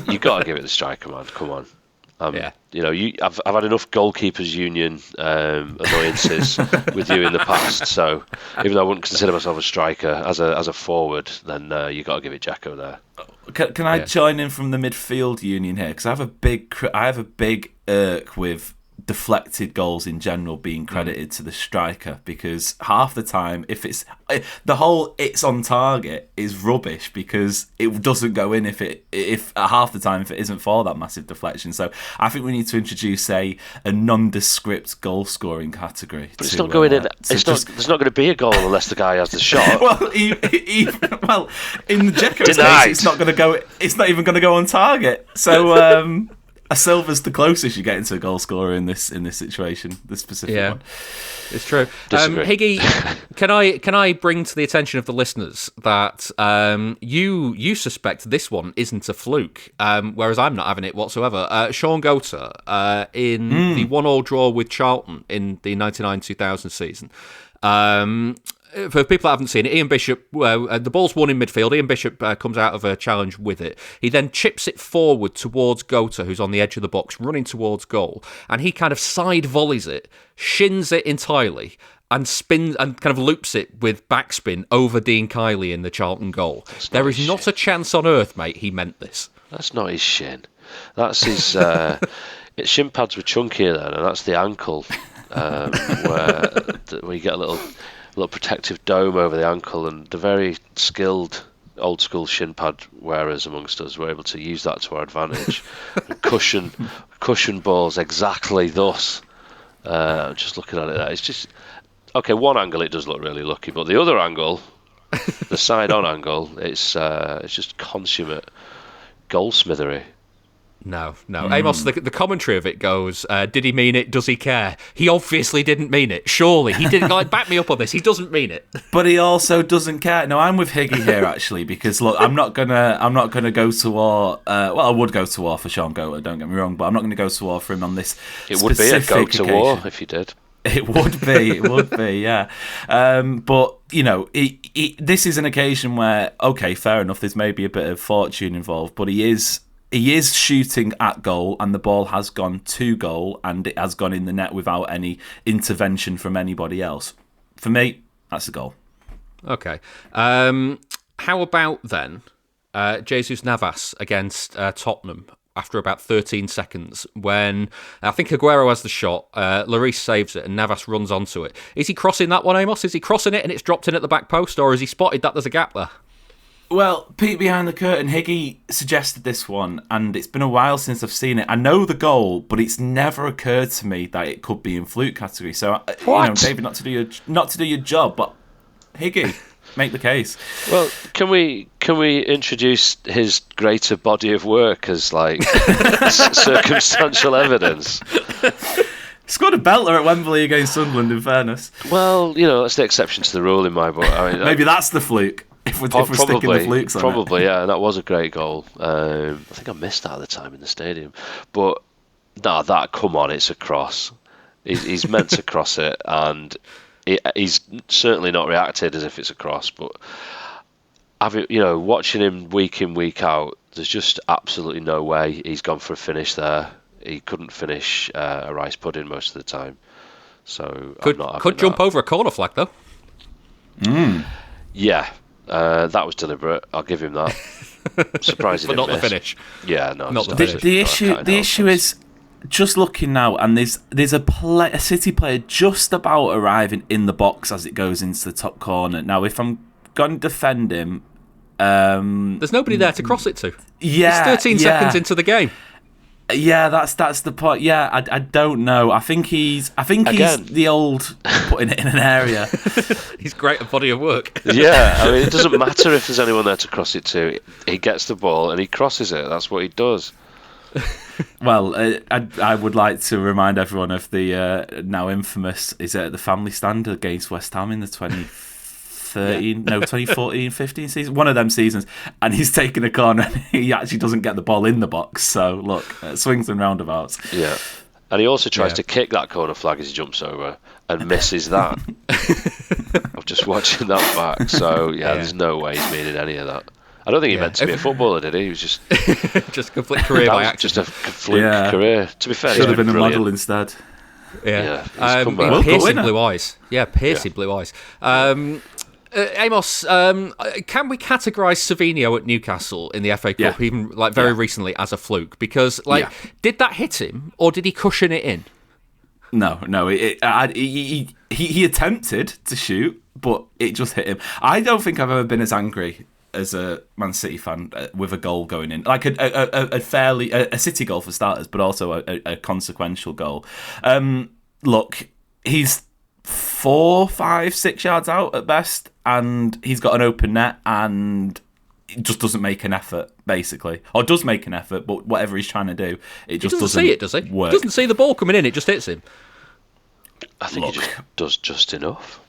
You've got to give it the striker, man, come on. I've had enough goalkeepers union annoyances with you in the past, so even though I wouldn't consider myself a striker as a forward, then you got to give it Dzeko there. Can I join in from the midfield union here? Because I have a big irk with deflected goals in general being credited to the striker, because half the time if it's on target is rubbish because it doesn't go in if half the time if it isn't for that massive deflection. So I think we need to introduce a nondescript goal scoring category. But it's not going in. There's not going to be a goal unless the guy has the shot. Well, in the Dzeko case, it's not going to go. It's not even going to go on target. So. A Silva's the closest you get into a goal scorer in this situation, this specific one. It's true. Higgy, can I bring to the attention of the listeners that you suspect this one isn't a fluke, whereas I'm not having it whatsoever. Sean Gota in the 1-1 draw with Charlton in the 99-2000 season. For people that haven't seen it, Ian Bishop, the ball's won in midfield. Ian Bishop comes out of a challenge with it. He then chips it forward towards Gota, who's on the edge of the box, running towards goal. And he kind of side volleys it, shins it entirely, and spins and kind of loops it with backspin over Dean Kiley in the Charlton goal. There is not a chance on earth, mate, he meant this. That's not his shin. That's his... His shin pads were chunkier then, and that's the ankle, where you get a little protective dome over the ankle, and the very skilled old school shin pad wearers amongst us were able to use that to our advantage and cushion balls exactly thus. Just looking at it there, it's just okay. One angle it does look really lucky, but the other angle, the side on angle, it's just consummate goldsmithery. No. Amos, the commentary of it goes, did he mean it? Does he care? He obviously didn't mean it. Surely. He didn't, back me up on this. He doesn't mean it. But he also doesn't care. No, I'm with Higgy here, actually, because, look, I'm not gonna go to war. I would go to war for Sean Gota, don't get me wrong, but I'm not going to go to war for him on this It would be a go to war if you did. It would be, yeah. But, this is an occasion where, okay, fair enough, there's maybe a bit of fortune involved, but he is shooting at goal, and the ball has gone to goal, and it has gone in the net without any intervention from anybody else. For me, that's a goal. Okay. How about then Jesus Navas against Tottenham after about 13 seconds when I think Aguero has the shot, Lloris saves it, and Navas runs onto it. Is he crossing that one, Amos? Is he crossing it and it's dropped in at the back post, or has he spotted that there's a gap there? Well, peek behind the curtain, Higgy suggested this one, and it's been a while since I've seen it. I know the goal, but it's never occurred to me that it could be in fluke category. So, David, not to do your job, but Higgy, make the case. Well, can we introduce his greater body of work as circumstantial evidence? Scored a belter at Wembley against Sunderland, in fairness. Well, that's the exception to the rule in my book. Maybe that's the fluke. If we're sticking the flukes on probably, yeah, and that was a great goal. I think I missed that at the time in the stadium. But, come on, it's a cross. He's meant to cross it, and he's certainly not reacted as if it's a cross. But, watching him week in, week out, there's just absolutely no way he's gone for a finish there. He couldn't finish a rice pudding most of the time. So could jump over a corner flag, though. Yeah. That was deliberate. I'll give him that. Surprising, but not the finish. Yeah, no, not the finish. The issue is just looking now, and there's a City player just about arriving in the box as it goes into the top corner. Now, if I'm going to defend him, there's nobody there to cross it to. Yeah, he's 13 seconds into the game. Yeah, that's the point. Yeah, I don't know. I think he's the old putting it in an area. He's great at body of work. Yeah, I mean, it doesn't matter if there's anyone there to cross it to. He gets the ball and he crosses it. That's what he does. Well, I would like to remind everyone of the now infamous the family stand against West Ham in the 2014-15 season, one of them seasons, and he's taking a corner and he actually doesn't get the ball in the box. So look, swings and roundabouts. Yeah, and he also tries to kick that corner flag as he jumps over and misses that. I'm just watching that back. So there's no way he's meaning any of that. I don't think he meant to be a footballer, did he? He was just just a complete career by accident. Just a fluke career. To be fair, should have been a model instead. Yeah, piercing blue eyes. Yeah, piercing blue eyes. Amos, can we categorise Savinho at Newcastle in the FA Cup even very recently as a fluke? Because did that hit him or did he cushion it in? No. He attempted to shoot, but it just hit him. I don't think I've ever been as angry as a Man City fan with a goal going in, like a City goal for starters, but also a consequential goal. Look, he's 4, 5, 6 yards out at best, and he's got an open net, and he just doesn't make an effort, basically, or does make an effort, but whatever he's trying to do, it just doesn't see it, does he? Work. He doesn't see the ball coming in; it just hits him. I think he just does just enough.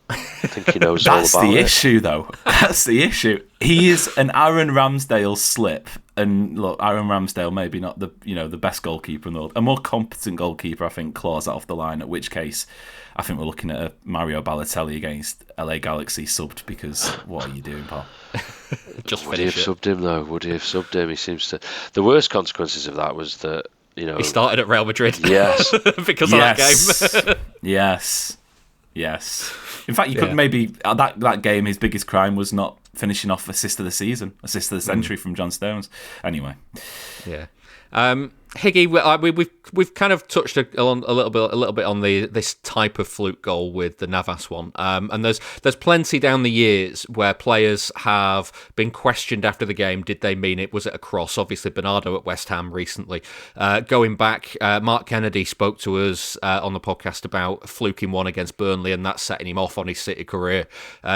I think he knows all about it. That's the issue, though. That's the issue. He is an Aaron Ramsdale slip, and look, Aaron Ramsdale maybe not the best goalkeeper in the world. A more competent goalkeeper, I think, claws that off the line. At which case, I think we're looking at a Mario Balotelli against LA Galaxy subbed. Because what are you doing, pal? Just would he have subbed him though? Would he have subbed him? He seems to. The worst consequences of that was that he started at Real Madrid. Yes, because of that game. Yes. In fact, you could maybe that game. His biggest crime was not finishing off assist of the season, assist of the century from John Stones. Anyway, yeah. Higgy, we've kind of touched a little bit on this type of fluke goal with the Navas one, and there's plenty down the years where players have been questioned after the game. Did they mean it? Was it a cross? Obviously, Bernardo at West Ham recently. Going back, Mark Kennedy spoke to us on the podcast about fluking one against Burnley, and that setting him off on his City career.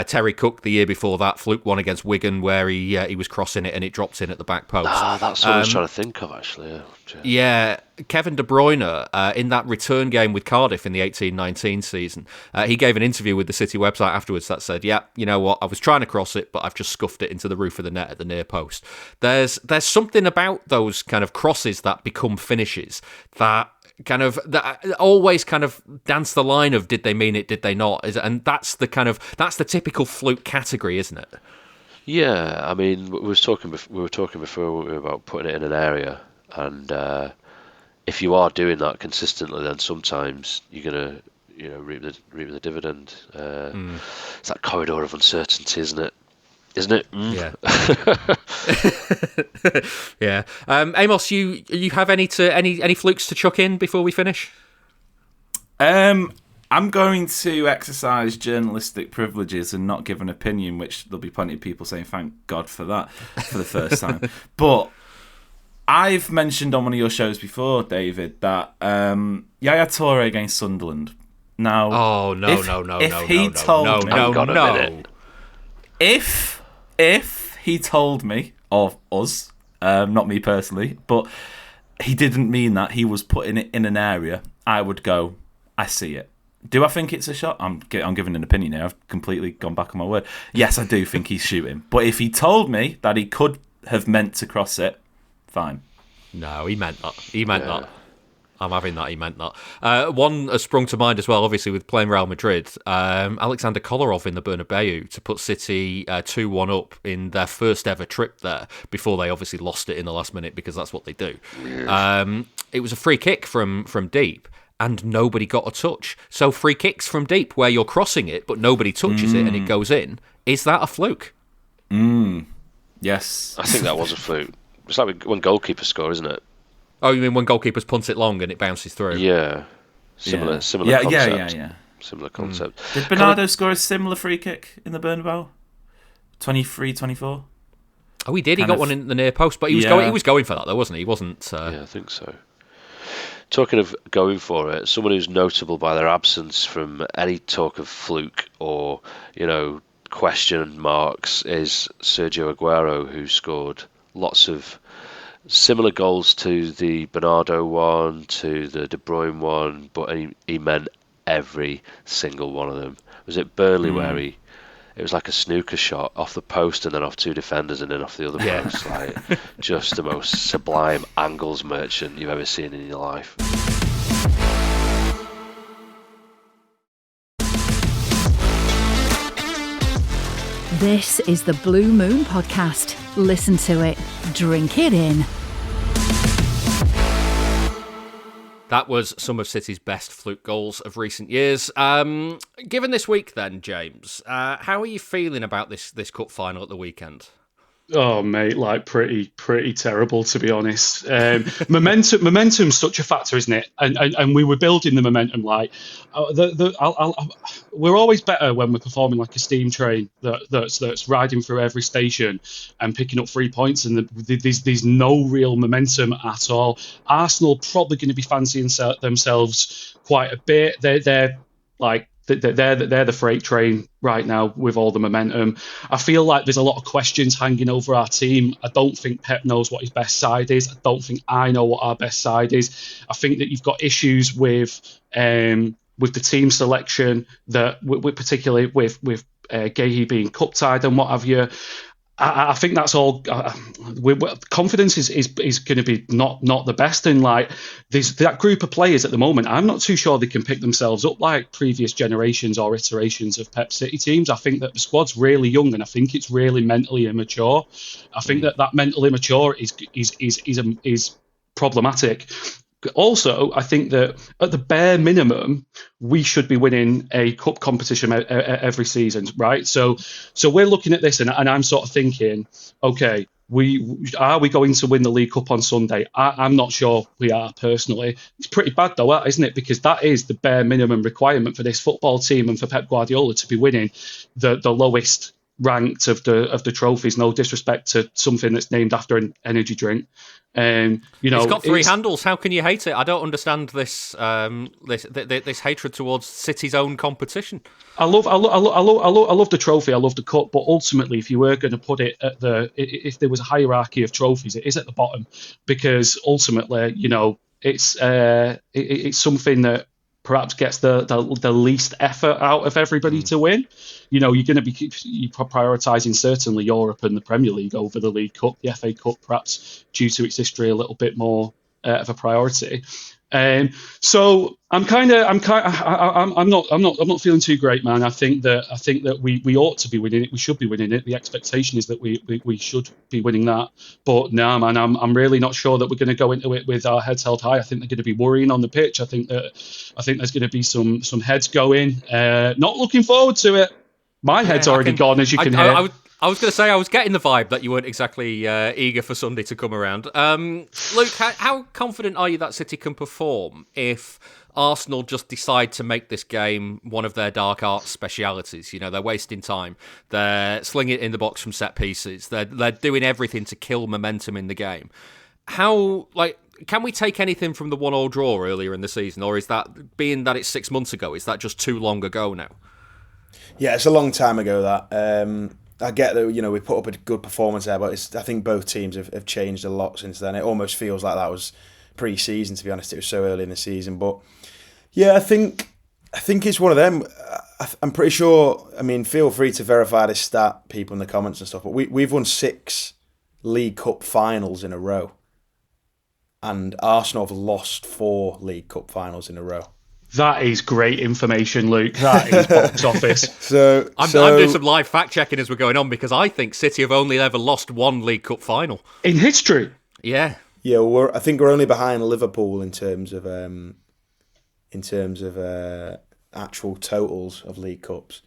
Terry Cook the year before that fluked one against Wigan where he was crossing it and it dropped in at the back post. That's what I was trying to think of actually. Yeah, Kevin De Bruyne, in that return game with Cardiff in the 18-19 season, he gave an interview with the City website afterwards that said, yeah, you know what, I was trying to cross it, but I've just scuffed it into the roof of the net at the near post. There's something about those kind of crosses that become finishes that always kind of dance the line of did they mean it, did they not? And that's the typical fluke category, isn't it? Yeah, I mean, we were talking before about putting it in an area. And if you are doing that consistently, then sometimes you're gonna, reap the dividend. It's that corridor of uncertainty, isn't it? Yeah. Yeah. Amos, you have any flukes to chuck in before we finish? I'm going to exercise journalistic privileges and not give an opinion, which there'll be plenty of people saying thank God for that for the first time. But I've mentioned on one of your shows before, David, that Yaya Toure against Sunderland. Now, if he told me, or us, not me personally, but he didn't mean that, he was putting it in an area, I would go, I see it. Do I think it's a shot? I'm giving an opinion here. I've completely gone back on my word. Yes, I do think he's shooting. But if he told me that he could have meant to cross it, fine. No, he meant that. That. I'm having that. He meant that. One has sprung to mind as well, obviously, with playing Real Madrid. Alexander Kolarov in the Bernabeu to put City 2-1 up in their first ever trip there before they obviously lost it in the last minute because that's what they do. It was a free kick from deep and nobody got a touch. So free kicks from deep where you're crossing it but nobody touches it and it goes in, is that a fluke? Yes. I think that was a fluke. It's like when goalkeepers score, isn't it? Oh, you mean when goalkeepers punt it long and it bounces through? Yeah. Similar concept. Yeah. Similar concept. Did Bernardo score a similar free kick in the Bernabeu? 23-24? Oh, he did. He got one in the near post, but he was going for that, though, wasn't he? He wasn't... Yeah, I think so. Talking of going for it, someone who's notable by their absence from any talk of fluke or, question marks is Sergio Aguero, who scored lots of similar goals to the Bernardo one, to the De Bruyne one, but he meant every single one of them. Was it Burnley where it was like a snooker shot off the post and then off two defenders and then off the other post? Like, just the most sublime angles merchant you've ever seen in your life. This is the Blue Moon Podcast. Listen to it. Drink it in. That was some of City's best fluke goals of recent years. Given this week then, James, how are you feeling about this cup final at the weekend? Oh, mate, like pretty terrible, to be honest. Momentum's such a factor, isn't it? And we were building the momentum. Like, we're always better when we're performing like a steam train that's riding through every station and picking up 3 points. And there's no real momentum at all. Arsenal probably going to be fancying themselves quite a bit. They're like. They're the freight train right now with all the momentum. I feel like there's a lot of questions hanging over our team. I don't think Pep knows what his best side is. I don't think I know what our best side is. I think that you've got issues with the team selection, that particularly with Gahey being cup tied and what have you. I think that's all. Confidence is going to be not the best. And like there's that group of players at the moment, I'm not too sure they can pick themselves up like previous generations or iterations of Pep City teams. I think that the squad's really young, and I think it's really mentally immature. I think that mental immaturity is problematic. Also, I think that at the bare minimum, we should be winning a cup competition every season, right? So we're looking at this, and I'm sort of thinking, okay, are we going to win the League Cup on Sunday? I'm not sure we are personally. It's pretty bad though, isn't it? Because that is the bare minimum requirement for this football team and for Pep Guardiola to be winning the lowest ranked of the trophies. No disrespect to something that's named after an energy drink. It's got three handles. How can you hate it? I don't understand this this hatred towards City's own competition. I love the trophy. I love the cup. But ultimately, if you were going to put it at if there was a hierarchy of trophies, it is at the bottom, because ultimately, it's something that perhaps gets the least effort out of everybody to win. You're going to be prioritising certainly Europe and the Premier League over the League Cup, the FA Cup, perhaps due to its history a little bit more of a priority. So I'm not feeling too great, man. I think that we ought to be winning it. We should be winning it. The expectation is that we should be winning that. But no, man, I'm really not sure that we're going to go into it with our heads held high. I think they're going to be worrying on the pitch. I think there's going to be some heads going. Not looking forward to it. My head's already gone, as you can hear. I was going to say, I was getting the vibe that you weren't exactly eager for Sunday to come around. Luke, how confident are you that City can perform if Arsenal just decide to make this game one of their dark arts specialities? They're wasting time. They're slinging it in the box from set pieces. They're doing everything to kill momentum in the game. Can we take anything from the 1-1 draw earlier in the season? Or is that, being that it's 6 months ago, is that just too long ago now? Yeah, it's a long time ago, that. I get that, we put up a good performance there, but I think both teams have changed a lot since then. It almost feels like that was pre-season, to be honest. It was so early in the season. But, yeah, I think it's one of them. I'm pretty sure, feel free to verify this stat, people in the comments and stuff, but we've won 6 League Cup finals in a row. And Arsenal have lost 4 League Cup finals in a row. That is great information, Luke. That is box office. I'm doing some live fact checking as we're going on, because I think City have only ever lost 1 League Cup final in history. Yeah. Yeah, well, I think we're only behind Liverpool in terms of actual totals of League Cups.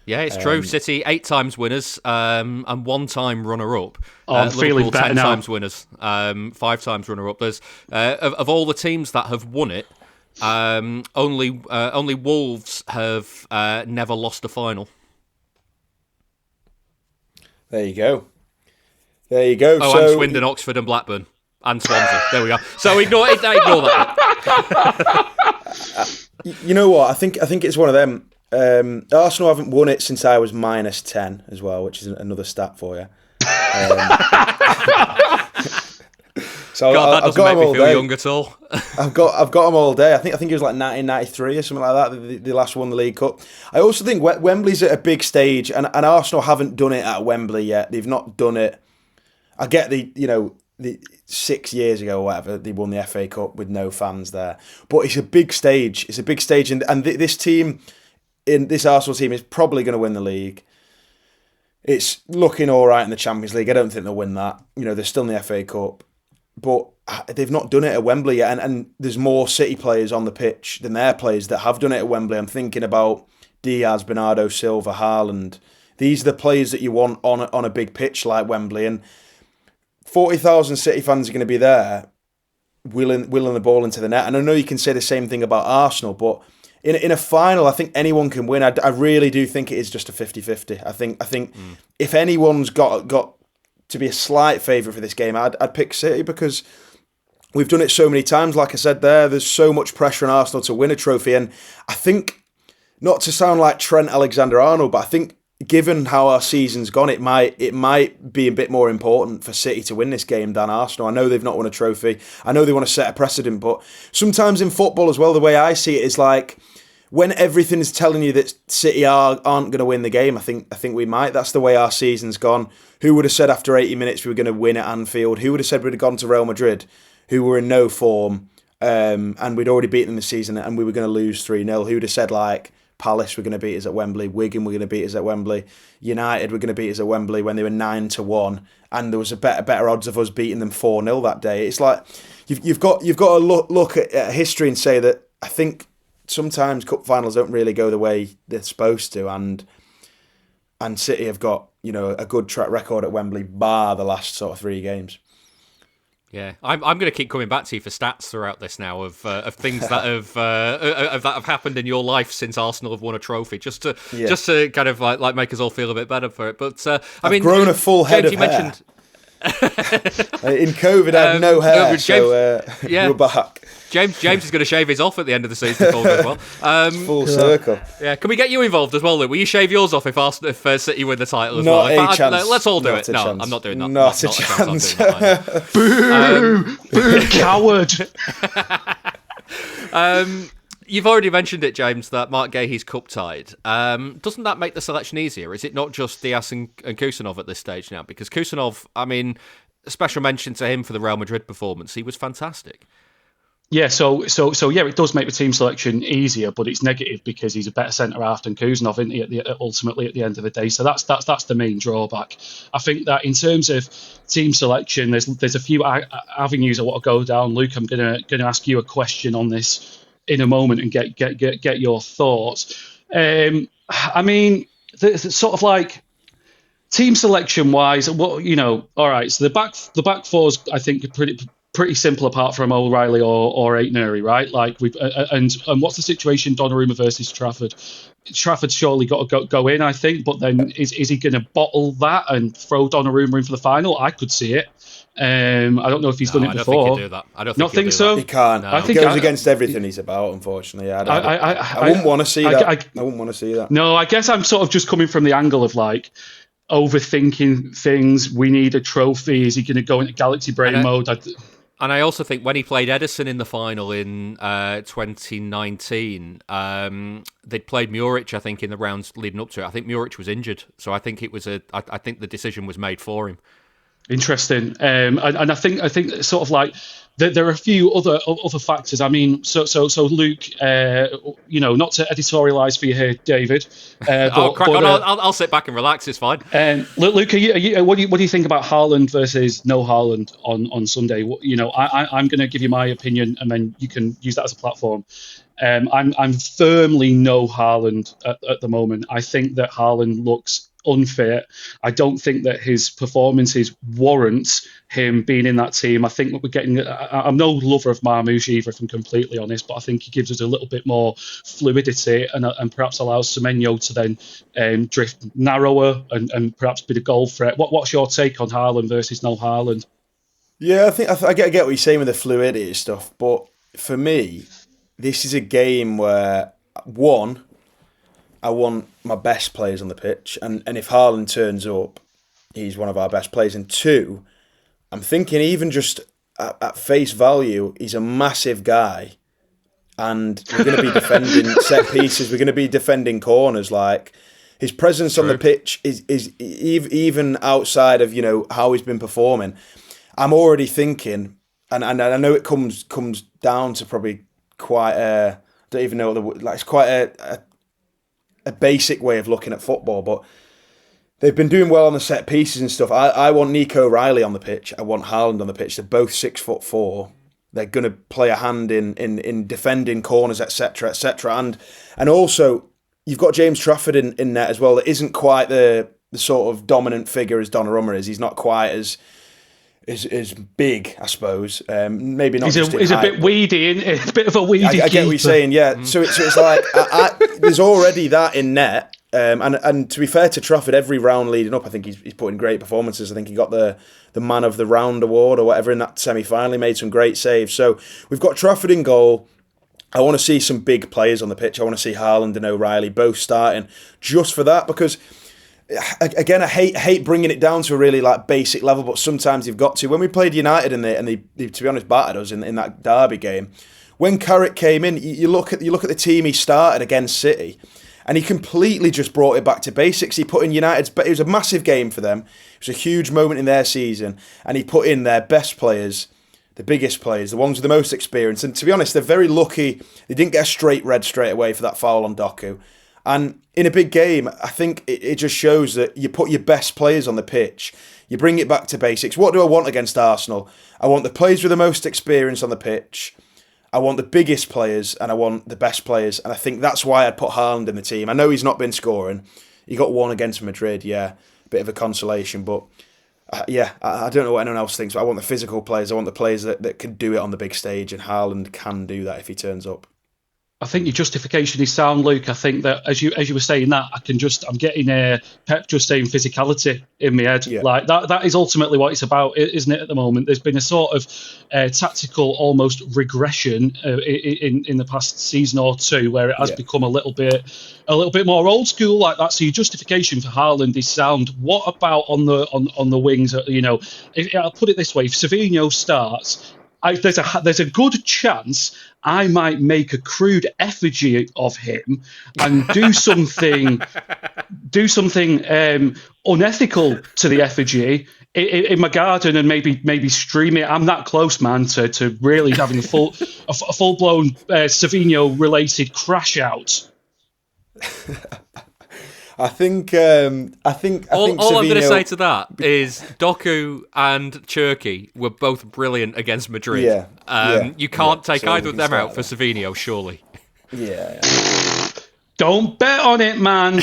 Yeah, it's true. City 8 times winners and 1 time runner-up. I'm feeling Liverpool better 10 now. times winners, 5 times runner-up. There's of all the teams that have won it, only Wolves have never lost a final. There you go. Oh, and Swindon, Oxford, and Blackburn, and Swansea. There we go. So ignore that. You know what? I think it's one of them. Arsenal haven't won it since I was -10 as well, which is another stat for you. So God, that doesn't make me feel young at all. I've got them all day. I think it was like 1993 or something like that. They last won the League Cup. I also think Wembley's at a big stage, and Arsenal haven't done it at Wembley yet. They've not done it. I get the 6 years ago or whatever they won the FA Cup with no fans there, but it's a big stage. It's a big stage, and this team, this Arsenal team, is probably going to win the league. It's looking all right in the Champions League. I don't think they'll win that. They're still in the FA Cup. But they've not done it at Wembley yet, and there's more City players on the pitch than their players that have done it at Wembley. I'm thinking about Diaz, Bernardo Silva, Haaland. These are the players that you want on a big pitch like Wembley, and 40,000 City fans are going to be there, willing the ball into the net. And I know you can say the same thing about Arsenal, but in a final, I think anyone can win. I really do think it is just a 50-50. I think if anyone's got to be a slight favourite for this game, I'd pick City, because we've done it so many times. Like I said there's so much pressure on Arsenal to win a trophy, and I think, not to sound like Trent Alexander-Arnold, but I think given how our season's gone, it might be a bit more important for City to win this game than Arsenal. I know they've not won a trophy. I know they want to set a precedent, but sometimes in football as well, the way I see it is like, when everything is telling you that City aren't going to win the game, I think we might. That's the way our season's gone. Who would have said after 80 minutes we were going to win at Anfield? Who would have said we'd have gone to Real Madrid, who were in no form, and we'd already beaten them this season, and we were going to lose 3-0? Who would have said, like, Palace were going to beat us at Wembley, Wigan were going to beat us at Wembley, United were going to beat us at Wembley when they were 9-1, and there was a better odds of us beating them 4-0 that day? It's like you've got to look at history and say that I think sometimes cup finals don't really go the way they're supposed to, and City have got a good track record at Wembley, bar the last sort of 3 games. Yeah, I'm going to keep coming back to you for stats throughout this now of things that have happened in your life since Arsenal have won a trophy, just to kind of like make us all feel a bit better for it. But I've grown a full head of hair. In COVID, I had no hair, so we're back. James is going to shave his off at the end of the season as well. Full circle. Yeah, can we get you involved as well, Luke? Will you shave yours off if City win the title as not well? A chance. Let's all do not it. No, chance. I'm not doing that. Not a chance. Boo, coward. You've already mentioned it, James, that Mark Gahey's cup tied. Doesn't that make the selection easier? Is it not just Diaz and Kusanov at this stage now? Because Kusanov, a special mention to him for the Real Madrid performance. He was fantastic. Yeah, so yeah, it does make the team selection easier, but it's negative because he's a better centre half than Kusanov, isn't he, ultimately at the end of the day. So that's the main drawback. I think that in terms of team selection, there's a few avenues I want to go down. Luke, I'm gonna ask you a question on this in a moment and get your thoughts. The sort of like team selection wise, all right. So the back fours, I think, are pretty simple apart from O'Reilly or Aitneri, right? Like and what's the situation Donnarumma versus Trafford? Trafford's surely got to go in, I think, but then is he going to bottle that and throw Donnarumma in for the final? I could see it. I don't know if he's done it before. I don't think he'll do that. I don't think so. He can't. I think it goes against everything he's about, unfortunately. I wouldn't want to see that. I wouldn't want to see that. No, I guess I'm sort of just coming from the angle of like overthinking things. We need a trophy. Is he going to go into Galaxy Brain mode? And I also think when he played Ederson in the final in 2019, they'd played Muric, I think, in the rounds leading up to it. I think Muric was injured, so I think I think the decision was made for him. Interesting, and I think sort of like there are a few other factors. I mean, so Luke, not to editorialise for you here, David. Crack on. I'll sit back and relax. It's fine. Luke, what do you think about Haaland versus no Haaland on Sunday? I'm going to give you my opinion, and then you can use that as a platform. I'm firmly no Haaland at the moment. I think that Haaland looks unfit. I don't think that his performances warrant him being in that team. I think that we're getting. I'm no lover of Marmoush either, if I'm completely honest, but I think he gives us a little bit more fluidity and perhaps allows Semenyo to then drift narrower and perhaps be the goal threat. What's your take on Haaland versus no Haaland? Yeah, I get what you're saying with the fluidity stuff, but for me, this is a game where, one, I want my best players on the pitch, and if Haaland turns up, he's one of our best players. And two, I'm thinking even just at face value, he's a massive guy, and we're going to be defending set pieces, we're going to be defending corners. Like, his presence on the pitch is even outside of how he's been performing. I'm already thinking, and I know it comes down to probably quite I don't even know it's quite a basic way of looking at football, but they've been doing well on the set pieces and stuff. I want Nico Riley on the pitch. I want Haaland on the pitch. They're both 6'4". They're going to play a hand in defending corners, etc., etc. And also you've got James Trafford in net as well. That isn't quite the sort of dominant figure as Donnarumma is. He's not quite as big, I suppose. Maybe not. He's a bit weedy, a bit of a weedy. I get what you're saying. Yeah. So it's like there's already that in net. And to be fair to Trafford, every round leading up, I think he's put in great performances. I think he got the Man of the Round award or whatever in that semi-final. He made some great saves. So we've got Trafford in goal. I want to see some big players on the pitch. I want to see Haaland and O'Reilly both starting just for that, because again, I hate bringing it down to a really basic level, but sometimes you've got to. When we played United and they to be honest, battered us in that derby game, when Carrick came in, you look at the team he started against City, and he completely just brought it back to basics. He put in United's, but it was a massive game for them. It was a huge moment in their season, and he put in their best players, the biggest players, the ones with the most experience. And to be honest, they're very lucky they didn't get a straight red straight away for that foul on Doku. And in a big game, I think it just shows that you put your best players on the pitch. You bring it back to basics. What do I want against Arsenal? I want the players with the most experience on the pitch. I want the biggest players, and I want the best players. And I think that's why I'd put Haaland in the team. I know he's not been scoring. He got one against Madrid, yeah. Bit of a consolation. But, I don't know what anyone else thinks, but I want the physical players. I want the players that can do it on the big stage. And Haaland can do that if he turns up. I think your justification is sound, Luke. I think that as you were saying that, I'm getting Pep just saying physicality in my head. Yeah. Like that is ultimately what it's about, isn't it? At the moment, there's been a sort of tactical almost regression in the past season or two, where it has become a little bit more old school like that. So your justification for Haaland is sound. What about on the wings? I'll put it this way: if Savinho starts, there's a good chance I might make a crude effigy of him and do something unethical to the effigy in my garden and maybe stream it. I'm that close, man, to really having a full blown Savinho related crash out. All I'm going to say to that is Doku and Cherki were both brilliant against Madrid. You can't take either of them out for Savinho, surely. Yeah. Don't bet on it, man.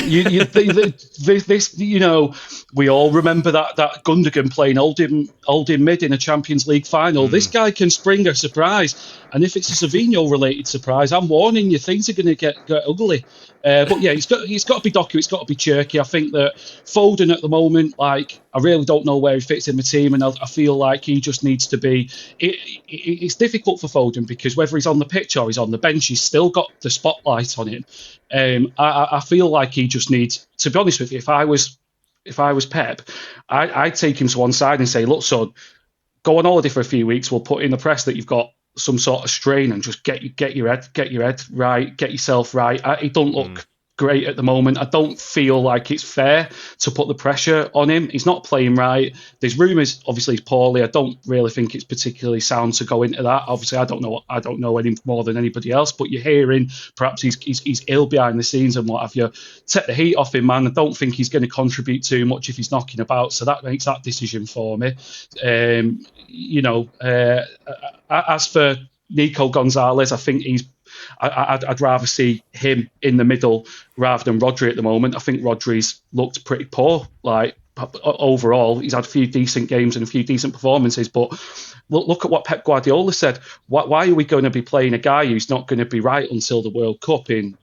We all remember that Gundogan playing Oldham Mid in a Champions League final. This guy can spring a surprise, and if it's a Savinho-related surprise, I'm warning you, things are going to get ugly. But yeah, it's got to be Doku, it's got to be Cherki. I think that Foden at the moment, I really don't know where he fits in the team, and I feel like he just needs to be. It's difficult for Foden because whether he's on the pitch or he's on the bench, he's still got the spotlight on him. I feel like he just needs. To be honest with you, if I was Pep, I'd take him to one side and say, "Look, son, go on holiday for a few weeks. We'll put in the press that you've got some sort of strain and just get your head right, get yourself right." He don't look great at the moment. I don't feel like it's fair to put the pressure on him. He's not playing right. There's rumours, obviously, he's poorly. I don't really think it's particularly sound to go into that. Obviously, I don't know any more than anybody else, but you're hearing perhaps he's ill behind the scenes and what have you. Take the heat off him, man. I don't think he's going to contribute too much if he's knocking about. So that makes that decision for me. As for Nico Gonzalez, I think I'd rather see him in the middle rather than Rodri at the moment. I think Rodri's looked pretty poor. Like overall, he's had a few decent games and a few decent performances. But look at what Pep Guardiola said. Why are we going to be playing a guy who's not going to be right until the World Cup in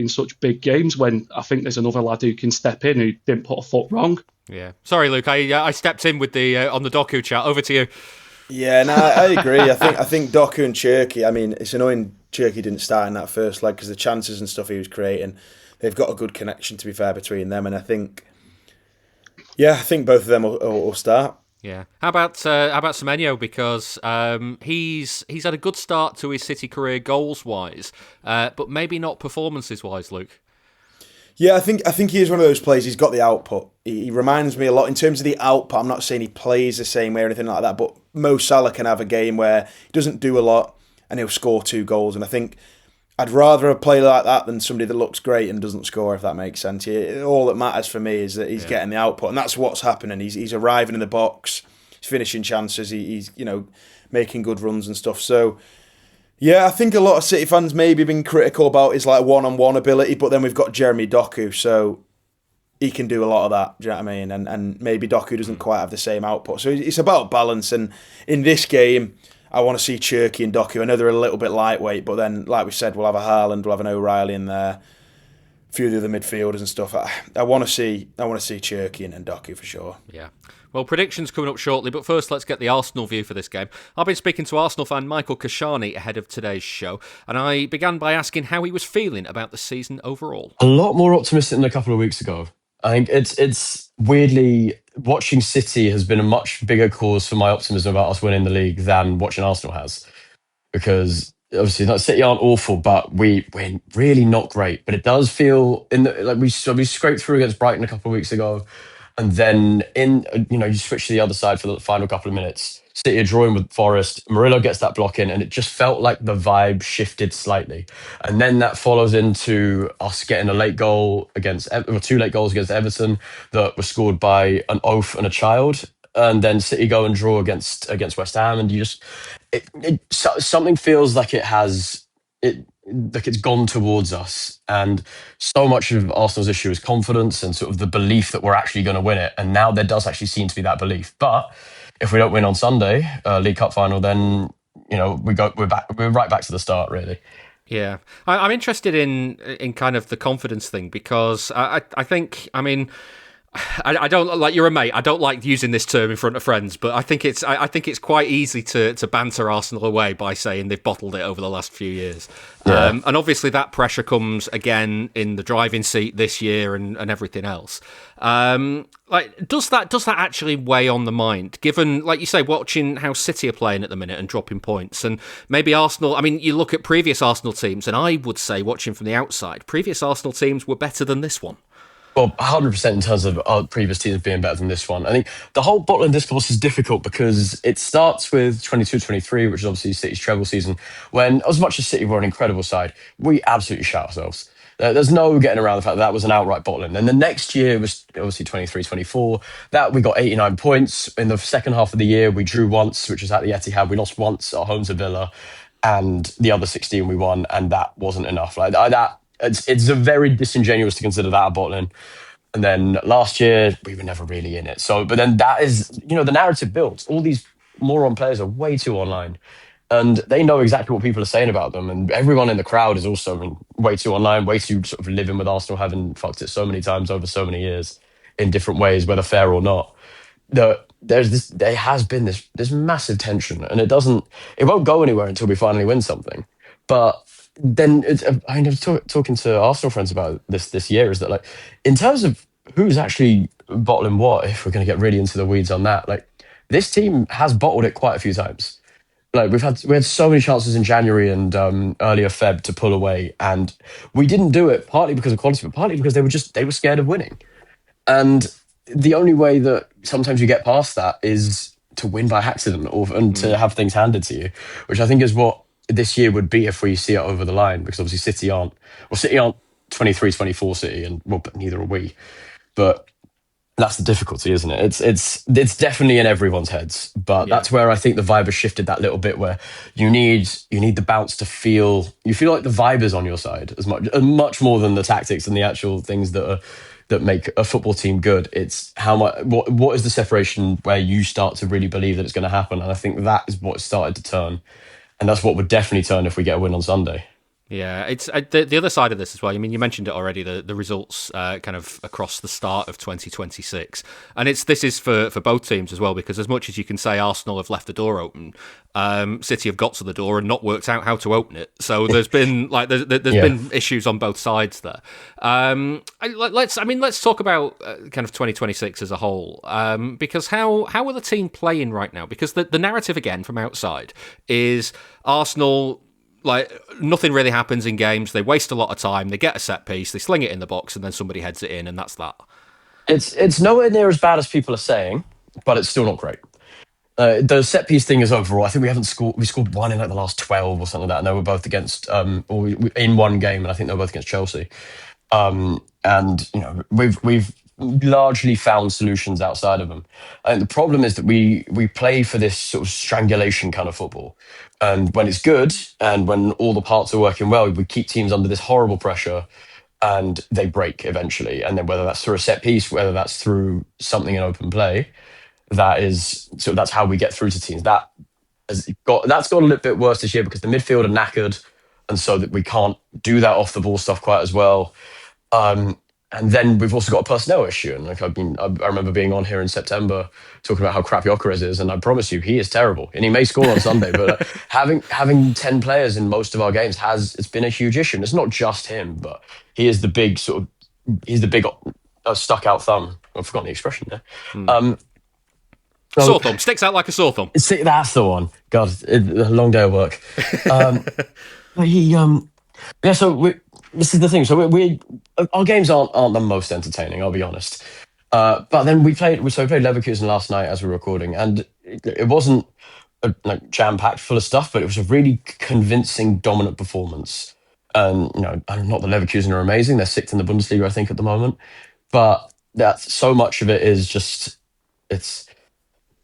such big games when I think there's another lad who can step in who didn't put a foot wrong? Yeah. Sorry, Luke. I stepped in with the on the Doku chat. Over to you. Yeah, no, I agree. I think Doku and Cherki, I mean, it's annoying Cherki didn't start in that first leg because the chances and stuff he was creating, they've got a good connection, to be fair, between them. And I think both of them will start. Yeah. How about Semenyo? Because he's had a good start to his City career goals wise, but maybe not performances wise, Luke. Yeah, I think he is one of those players. He's got the output. He reminds me a lot in terms of the output. I'm not saying he plays the same way or anything like that, but Mo Salah can have a game where he doesn't do a lot and he'll score 2 goals. And I think I'd rather a player like that than somebody that looks great and doesn't score, if that makes sense. All that matters for me is that he's getting the output, and that's what's happening. He's arriving in the box, he's finishing chances, he's making good runs and stuff. So. Yeah, I think a lot of City fans maybe been critical about his one-on-one ability, but then we've got Jeremy Doku, so he can do a lot of that. Do you know what I mean? And maybe Doku doesn't quite have the same output. So it's about balance. And in this game, I want to see Cherki and Doku. I know they're a little bit lightweight, but then, like we said, we'll have a Haaland, we'll have an O'Reilly in there, a few of the other midfielders and stuff. I want to see Cherki and Doku for sure. Yeah. Well, predictions coming up shortly, but first let's get the Arsenal view for this game. I've been speaking to Arsenal fan Michael Keshani ahead of today's show, and I began by asking how he was feeling about the season overall. A lot more optimistic than a couple of weeks ago. I think it's weirdly, watching City has been a much bigger cause for my optimism about us winning the league than watching Arsenal has. Because obviously, City aren't awful, but we're really not great. But it does feel we scraped through against Brighton a couple of weeks ago. And then you switch to the other side for the final couple of minutes. City are drawing with Forest. Murillo gets that block in, and it just felt like the vibe shifted slightly. And then that follows into us getting a late goal or 2 late goals against Everton that were scored by an oaf and a child. And then City go and draw against West Ham, and something feels like it's gone towards us. And so much of Arsenal's issue is confidence and sort of the belief that we're actually going to win it. And now there does actually seem to be that belief. But if we don't win on Sunday, League Cup final, then we're right back to the start, really. Yeah, I'm interested in kind of the confidence thing because I think, I mean, I don't like, you're a mate. I don't like using this term in front of friends, but I think it's quite easy to banter Arsenal away by saying they've bottled it over the last few years. Yeah. And obviously that pressure comes again in the driving seat this year and everything else. Does that actually weigh on the mind? Given, like you say, watching how City are playing at the minute and dropping points, and maybe Arsenal. I mean, you look at previous Arsenal teams, and I would say, watching from the outside, previous Arsenal teams were better than this one. Well, 100% in terms of our previous teams being better than this one. I think the whole bottling discourse is difficult because it starts with 22-23, which is obviously City's treble season, when as much as City were an incredible side, we absolutely shot ourselves. There's no getting around the fact that was an outright bottling. And the next year was obviously 23-24. That we got 89 points. In the second half of the year, we drew once, which was at the Etihad. We lost once at home to Villa. And the other 16 we won, and that wasn't enough. It's a very disingenuous to consider that a bottling. And then last year, we were never really in it. So, but then that is, the narrative builds. All these moron players are way too online. And they know exactly what people are saying about them. And everyone in the crowd is also way too online, way too sort of living with Arsenal, having fucked it so many times over so many years in different ways, whether fair or not. There has been this massive tension, and it won't go anywhere until we finally win something. But then I was talking to Arsenal friends about this year, is that in terms of who's actually bottling what, if we're going to get really into the weeds on that, this team has bottled it quite a few times. Like we had so many chances in January and earlier Feb to pull away, and we didn't do it partly because of quality, but partly because they were scared of winning. And the only way that sometimes you get past that is to win by accident and to have things handed to you, which I think is what this year would be if we see it over the line, because obviously City aren't 23-24 City, and well, but neither are we. But that's the difficulty, isn't it? It's definitely in everyone's heads, but that's where I think the vibe has shifted that little bit. Where you need the bounce to feel like the vibe is on your side as much more than the tactics and the actual things that make a football team good. It's how much what is the separation where you start to really believe that it's going to happen, and I think that is what started to turn, and that's what would definitely turn if we get a win on Sunday. Yeah, it's the other side of this as well. I mean, you mentioned it already, the results kind of across the start of 2026. And this is for both teams as well, because as much as you can say Arsenal have left the door open, City have got to the door and not worked out how to open it. So there's been there's been issues on both sides there. Let's talk about kind of 2026 as a whole, because how are the team playing right now? Because the narrative again from outside is Arsenal, like, nothing really happens in games. They waste a lot of time. They get a set piece. They sling it in the box, and then somebody heads it in, and that's that. It's nowhere near as bad as people are saying, but it's still not great. The set piece thing is overall. I think we scored one in like the last 12 or something like that, and they were both against in one game, and I think they were both against Chelsea. And we've largely found solutions outside of them. And the problem is that we play for this sort of strangulation kind of football. And when it's good and when all the parts are working well, we keep teams under this horrible pressure and they break eventually. And then whether that's through a set piece, whether that's through something in open play, that's how we get through to teams. That's got a little bit worse this year because the midfield are knackered, and so that we can't do that off the ball stuff quite as well. And then we've also got a personnel issue. And I remember being on here in September talking about how crap Gyökeres is, and I promise you, he is terrible. And he may score on Sunday, but having 10 players in most of our games it's been a huge issue. And it's not just him, but he is the big stuck out thumb. I've forgotten the expression there. Sore thumb sticks out like a sore thumb. That's the one. God, a long day of work. This is the thing. So our games aren't the most entertaining, I'll be honest. But then we played Leverkusen last night as we were recording, and it wasn't jam-packed full of stuff, but it was a really convincing, dominant performance. And not that Leverkusen are amazing; they're sixth in the Bundesliga, I think, at the moment. But so much of it is just it's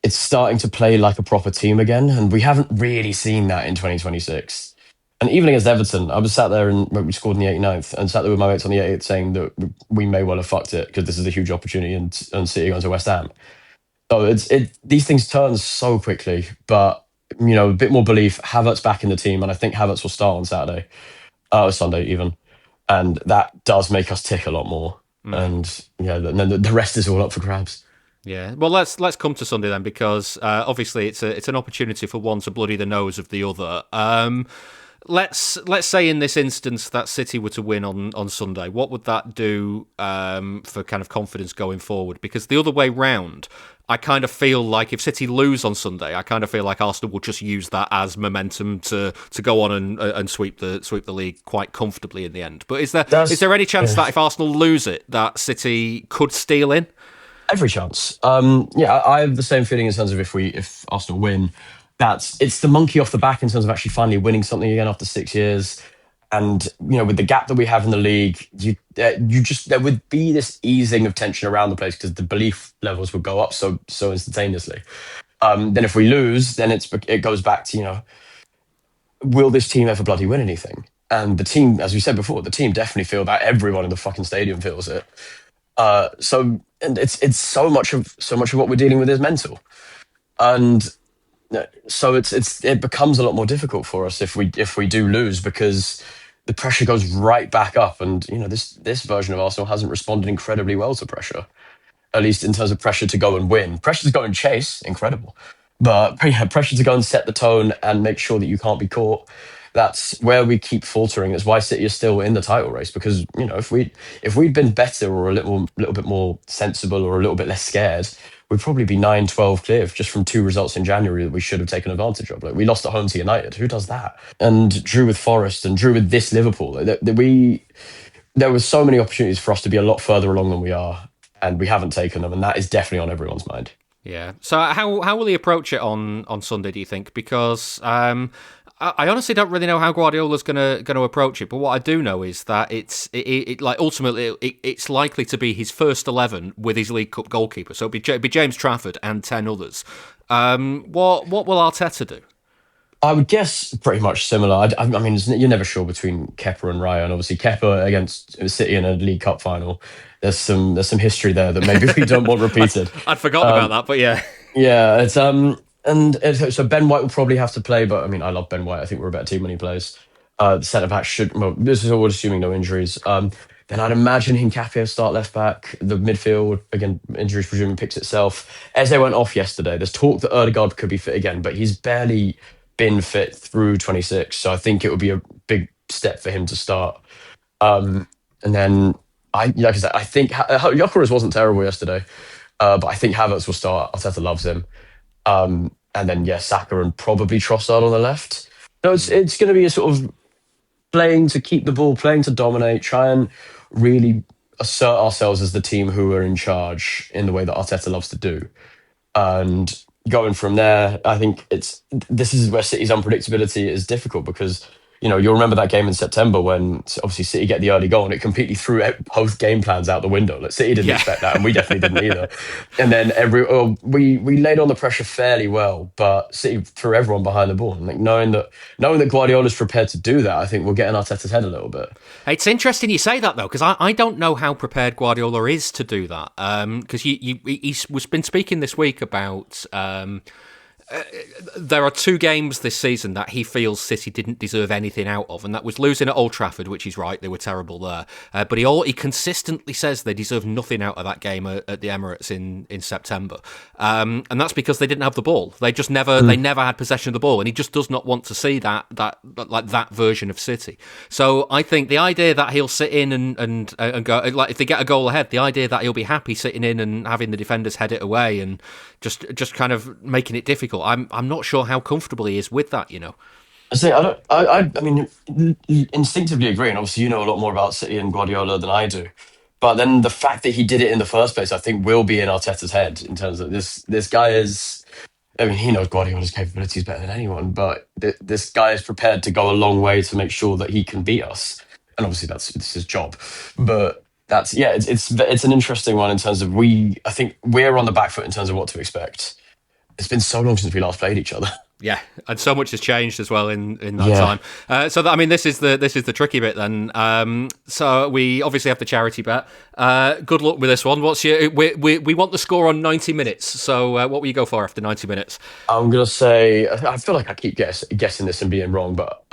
starting to play like a proper team again, and we haven't really seen that in 2026. And even against Everton, I was sat there and we scored in the 89th and sat there with my mates on the 88th saying that we may well have fucked it because this is a huge opportunity and City going to West Ham. So these things turn so quickly, but a bit more belief. Havertz back in the team, and I think Havertz will start on Sunday even, and that does make us tick a lot more. And then the rest is all up for grabs. Yeah, well, let's come to Sunday then, because obviously it's an opportunity for one to bloody the nose of the other. Let's say in this instance that City were to win on Sunday, what would that do for kind of confidence going forward? Because the other way round, I kind of feel like if City lose on Sunday, I kind of feel like Arsenal will just use that as momentum to go on and sweep the league quite comfortably in the end. But is there any chance that if Arsenal lose it, that City could steal in? Every chance. I have the same feeling in terms of if Arsenal win. It's the monkey off the back in terms of actually finally winning something again after 6 years. And, with the gap that we have in the league, there would be this easing of tension around the place because the belief levels would go up so instantaneously. Then if we lose, then it goes back to, will this team ever bloody win anything? And the team, as we said before, the team definitely feel that. Everyone in the fucking stadium feels it. And it's so much of what we're dealing with is mental. And so it becomes a lot more difficult for us if we do lose, because the pressure goes right back up, and this version of Arsenal hasn't responded incredibly well to pressure, at least in terms of pressure to go and win. Pressure to go and chase, incredible, but pressure to go and set the tone and make sure that you can't be caught. That's where we keep faltering. That's why City is still in the title race, because if we'd been better or a little bit more sensible or a little bit less scared, we'd probably be 9-12 clear just from 2 results in January that we should have taken advantage of. Like, we lost at home to United. Who does that? And drew with Forest and drew with this Liverpool. There were so many opportunities for us to be a lot further along than we are, and we haven't taken them, and that is definitely on everyone's mind. Yeah. So how will he approach it on Sunday, do you think? Because I honestly don't really know how Guardiola's going to approach it, but what I do know is that ultimately it's likely to be his first 11 with his League Cup goalkeeper. So it'll be James Trafford and 10 others. What will Arteta do? I would guess pretty much similar. I mean, you're never sure between Kepa and Raya, and obviously Kepa against City in a League Cup final. There's some history there that maybe we don't want repeated. I'd forgotten about that, but yeah. Yeah, so Ben White will probably have to play, but I mean, I love Ben White. I think we're a better team when he plays. The centre back this is all assuming no injuries. Then I'd imagine Hincapié will start left back. The midfield, again, injuries presumably picks itself. Eze went off yesterday. There's talk that Ødegaard could be fit again, but he's barely been fit through 26, so I think it would be a big step for him to start. And then, like I said, I think Gyökeres wasn't terrible yesterday, but I think Havertz will start. Arteta loves him. And then, Saka and probably Trossard on the left. So it's going to be a sort of playing to keep the ball, playing to dominate, try and really assert ourselves as the team who are in charge in the way that Arteta loves to do. And going from there, I think this is where City's unpredictability is difficult because, you'll remember that game in September when obviously City get the early goal and it completely threw both game plans out the window. Like, City didn't expect that, and we definitely didn't either. And then we laid on the pressure fairly well, but City threw everyone behind the ball. And knowing that Guardiola's prepared to do that, I think we'll get in Arteta's head a little bit. It's interesting you say that though, because I don't know how prepared Guardiola is to do that. Because he's been speaking this week about. There are 2 games this season that he feels City didn't deserve anything out of, and that was losing at Old Trafford, which he's right, they were terrible there. But he consistently says they deserve nothing out of that game at the Emirates in September, and that's because they didn't have the ball. They just never had possession of the ball, and he just does not want to see that version of City. So I think the idea that he'll sit in and go, like, if they get a goal ahead, the idea that he'll be happy sitting in and having the defenders head it away and just kind of making it difficult. I'm not sure how comfortable he is with that, I mean, instinctively agree, and obviously you know a lot more about City and Guardiola than I do. But then the fact that he did it in the first place, I think, will be in Arteta's head in terms of this guy is. I mean, he knows Guardiola's capabilities better than anyone, but this guy is prepared to go a long way to make sure that he can beat us, and obviously it's his job. But it's an interesting one in terms of I think we're on the back foot in terms of what to expect. It's been so long since we last played each other. Yeah, and so much has changed as well in that time. So this is the tricky bit then. So we obviously have the charity bet. Good luck with this one. What's we want the score on 90 minutes. So what will you go for after 90 minutes? I'm gonna say, I feel like I keep guessing this and being wrong, but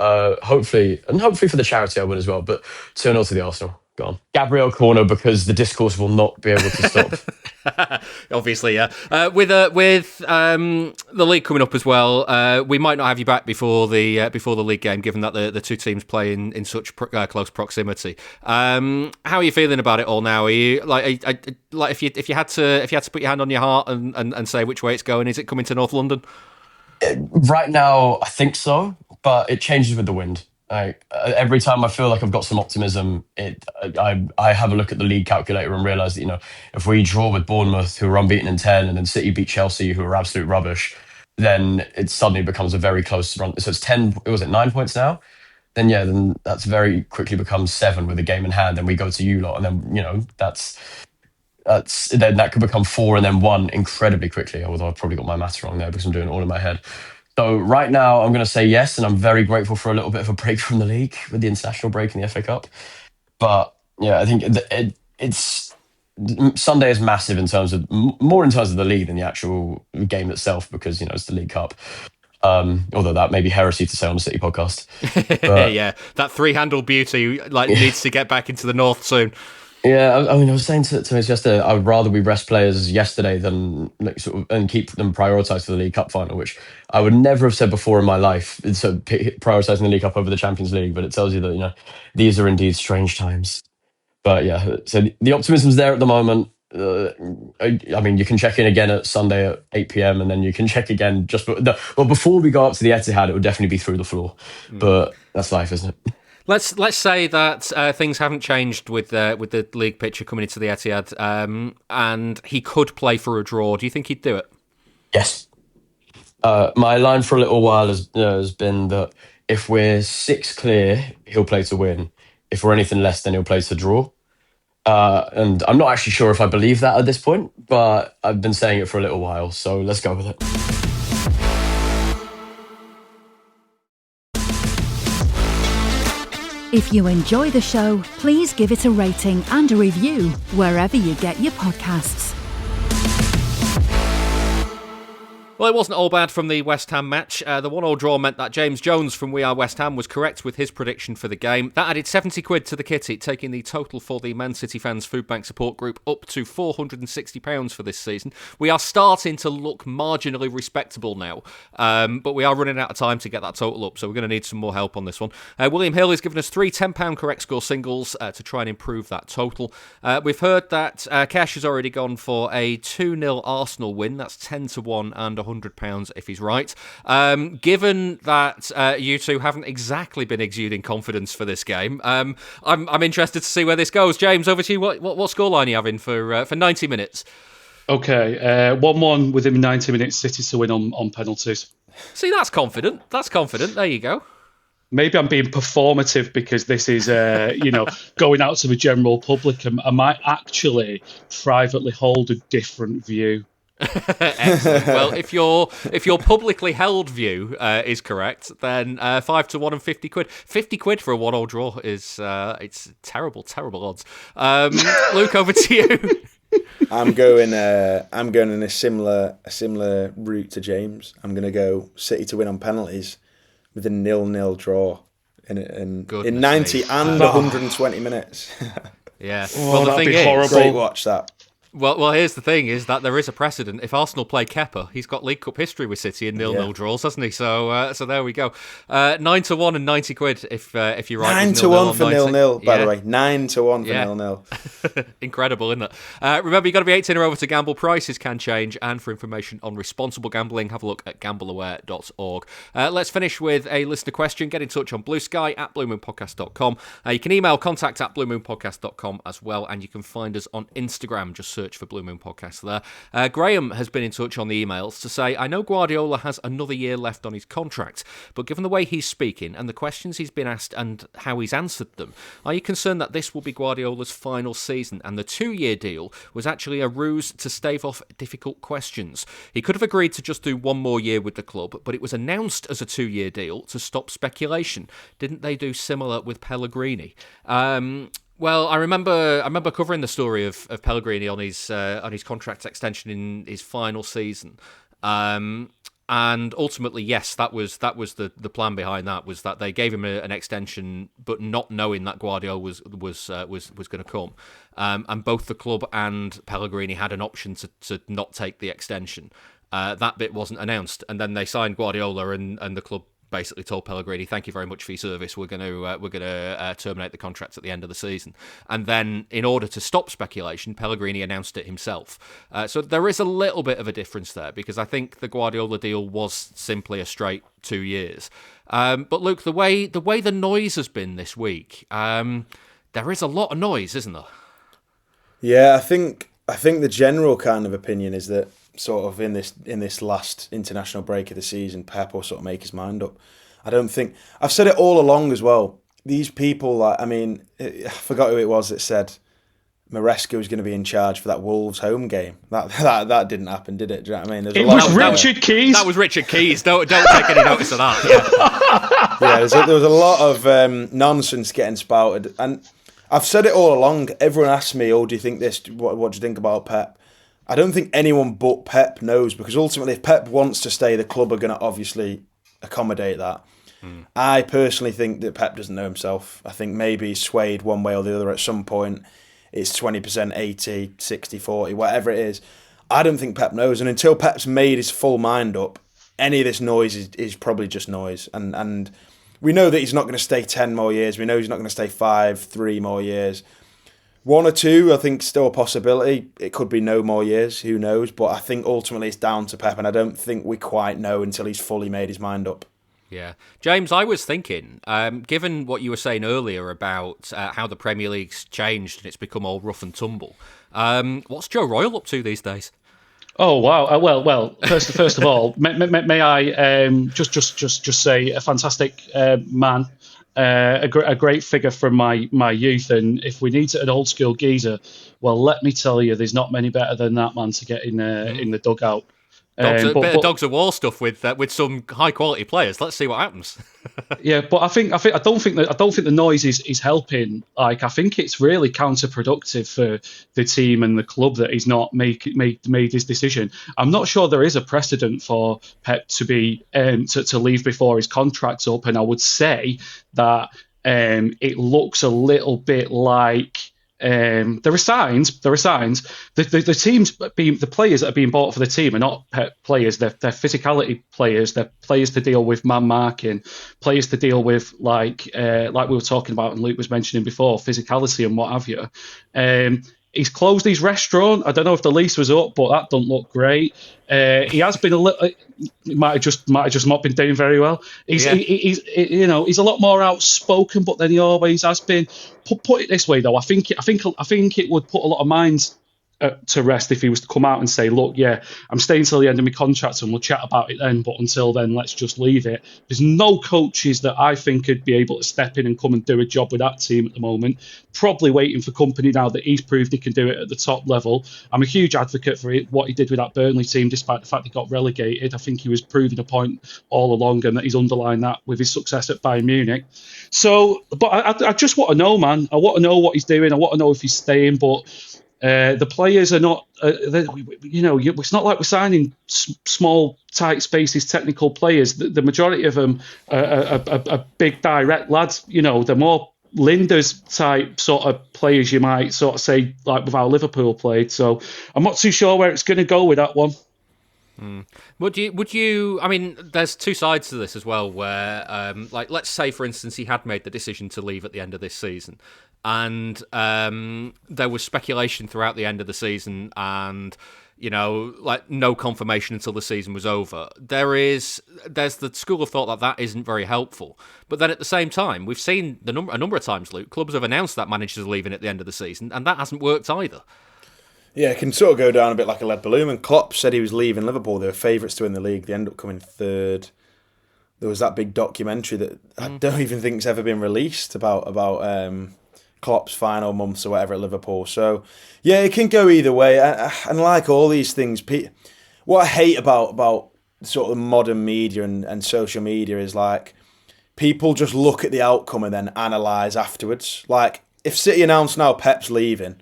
hopefully for the charity I win as well. But 2-0 to the Arsenal. Go on. Gabriel corner, because the discourse will not be able to stop. Obviously, yeah. With the league coming up as well, we might not have you back before the league game, given that the 2 teams play in such close proximity. How are you feeling about it all now? Are you like if you had to put your hand on your heart and say which way it's going? Is it coming to North London? Right now, I think so, but it changes with the wind. Every time I feel like I've got some optimism, I have a look at the league calculator and realise that, if we draw with Bournemouth, who are unbeaten in 10, and then City beat Chelsea, who are absolute rubbish, then it suddenly becomes a very close run. So it's 10, was it 9 points now? Then that's very quickly becomes 7 with a game in hand. Then we go to you lot, and then, then that could become 4 and then 1 incredibly quickly, although I've probably got my maths wrong there because I'm doing it all in my head. So right now, I'm going to say yes, and I'm very grateful for a little bit of a break from the league with the international break in the FA Cup. But I think it's Sunday is massive in terms of the league than the actual game itself, because it's the League Cup. Although that may be heresy to say on a City podcast. But, yeah, that 3-handle beauty needs to get back into the north soon. Yeah, I mean, I was saying to us yesterday, I would rather we rest players yesterday than and keep them prioritised for the League Cup final, which I would never have said before in my life. So prioritising the League Cup over the Champions League, but it tells you that these are indeed strange times. But so the optimism's there at the moment. I mean, you can check in again at Sunday at 8 p.m. and then you can check again before we go up to the Etihad. It would definitely be through the floor, but that's life, isn't it? Let's say that things haven't changed with the league picture coming into the Etihad, and he could play for a draw. Do you think he'd do it? Yes. My line for a little while has been that if we're 6 clear, he'll play to win. If we're anything less, then he'll play to draw. And I'm not actually sure if I believe that at this point, but I've been saying it for a little while, so let's go with it. If you enjoy the show, please give it a rating and a review wherever you get your podcasts. Well, it wasn't all bad from the West Ham match. The 1-1 draw meant that James Jones from We Are West Ham was correct with his prediction for the game. That added £70 to the kitty, taking the total for the Man City Fans Food Bank support group up to £460 for this season. We are starting to look marginally respectable now, but we are running out of time to get that total up, so we're going to need some more help on this one. William Hill has given us 3 £10 correct score singles to try and improve that total. We've heard that Kesh has already gone for a 2-0 Arsenal win. That's 10-1 and £100 if he's right. Given that you two haven't exactly been exuding confidence for this game, I'm interested to see where this goes. James, over to you. What scoreline are you having for 90 minutes? Okay, 1-1 within 90 minutes. City to win on penalties. See, that's confident. There you go. Maybe I'm being performative because this is, going out to the general public. I might actually privately hold a different view. Excellent. Well, if your publicly held view is correct, then 5-1 and £50. £50 for a 1-1 draw is it's terrible odds. Luke, over to you. I'm going in a similar route to James. I'm going to go City to win on penalties with a 0-0 draw in 90 and 120 minutes. Yeah. Well, the thing is, horrible. Great watch that. Well, here's the thing: is that there is a precedent. If Arsenal play Kepa, he's got League Cup history with City in 0-0 draws, hasn't he? So there we go. 9-1 and £90 if you're right. 9-1 for 0-0. By the way, 9-1 for 0-0. Incredible, isn't it? Remember, you've got to be 18 or over to gamble. Prices can change, and for information on responsible gambling, have a look at gambleaware.org. Let's finish with a listener question. Get in touch on Blue Sky at bluemoonpodcast.com. You can email contact at bluemoonpodcast.com as well, and you can find us on Instagram. Just search for Blue Moon Podcast there. Graham has been in touch on the emails to say, I know Guardiola has another year left on his contract, but given the way he's speaking and the questions he's been asked and how he's answered them, are you concerned that this will be Guardiola's final season and the 2-year deal was actually a ruse to stave off difficult questions? He could have agreed to just do 1 more year with the club, but it was announced as a 2-year deal to stop speculation. Didn't they do similar with Pellegrini? Well, I remember covering the story of Pellegrini on his contract extension in his final season, and ultimately, yes, that was the plan behind that, was that they gave him an extension, but not knowing that Guardiola was going to come, and both the club and Pellegrini had an option to not take the extension. That bit wasn't announced, and then they signed Guardiola, and the club basically told Pellegrini, thank you very much for your service, we're going to terminate the contract at the end of the season. And then, in order to stop speculation, Pellegrini announced it himself. So there is a little bit of a difference there, because I think the Guardiola deal was simply a straight 2 years. But Luke, the way the noise has been this week, there is a lot of noise, isn't there? Yeah, I think the general kind of opinion is that sort of in this last international break of the season, Pep will sort of make his mind up. I don't think... I've said it all along as well. These people, I forgot who it was that said Maresca was going to be in charge for that Wolves home game. That didn't happen, did it? Do you know what I mean? It was Richard Keys. That was Richard Keys. Don't take any notice of that. Yeah, there was a lot of nonsense getting spouted. And I've said it all along. Everyone asks me, do you think this? What do you think about Pep? I don't think anyone but Pep knows, because ultimately if Pep wants to stay, the club are going to obviously accommodate that. I personally think that Pep doesn't know himself. I think maybe he's swayed one way or the other at some point. It's 20%, 80, 60, 40, whatever it is. I don't think Pep knows. And until Pep's made his full mind up, any of this noise is probably just noise. And we know that he's not going to stay 10 more years. We know he's not going to stay 3 more years. 1 or 2, I think, still a possibility. It could be no more years, who knows? But I think ultimately it's down to Pep, and I don't think we quite know until he's fully made his mind up. Yeah. James, I was thinking, given what you were saying earlier about how the Premier League's changed and it's become all rough and tumble, what's Joe Royle up to these days? Oh wow! Well. First of all, may I just say a fantastic man, a great figure from my youth. And if we need an old school geezer, well, let me tell you, there's not many better than that man to get in the dugout. Bit of Dogs of War stuff with some high quality players. Let's see what happens. Yeah, but I don't think the noise is helping. Like, I think it's really counterproductive for the team and the club that he's not made his decision. I'm not sure there is a precedent for Pep to be to leave before his contract's up, and I would say that it looks a little bit like. There are signs. The teams the players that are being bought for the team are not players. They're physicality players. They're players to deal with man marking, players to deal with like we were talking about and Luke was mentioning before, physicality and what have you. He's closed his restaurant. I don't know if the lease was up, but that don't look great. He has been a little. Might have just not been doing very well. He's a lot more outspoken, but then he always has been. Put it this way though, I think it would put a lot of minds to rest if he was to come out and say, look, yeah, I'm staying till the end of my contract and we'll chat about it then, but until then, let's just leave it. There's no coaches that I think could be able to step in and come and do a job with that team at the moment. Probably waiting for company now that he's proved he can do it at the top level. I'm a huge advocate for what he did with that Burnley team, despite the fact he got relegated. I think he was proving a point all along, and that he's underlined that with his success at Bayern Munich. So, but I just want to know, man. I want to know what he's doing. I want to know if he's staying, but the players are not, it's not like we're signing small, tight spaces, technical players. The majority of them are big, direct lads. They're more Linda's type sort of players, you might sort of say, like with how Liverpool played. So I'm not too sure where it's going to go with that one. Would you? I mean, there's two sides to this as well. Where, let's say, for instance, he had made the decision to leave at the end of this season, and there was speculation throughout the end of the season, and no confirmation until the season was over. There's the school of thought that isn't very helpful. But then at the same time, we've seen a number of times, Luke, clubs have announced that managers are leaving at the end of the season, and that hasn't worked either. Yeah, it can sort of go down a bit like a lead balloon. When Klopp said he was leaving Liverpool, they were favourites to win the league. They ended up coming third. There was that big documentary that I don't even think's ever been released about Klopp's final months or whatever at Liverpool. So, yeah, it can go either way. And like all these things, what I hate about sort of modern media and social media is like people just look at the outcome and then analyse afterwards. Like, if City announced now Pep's leaving,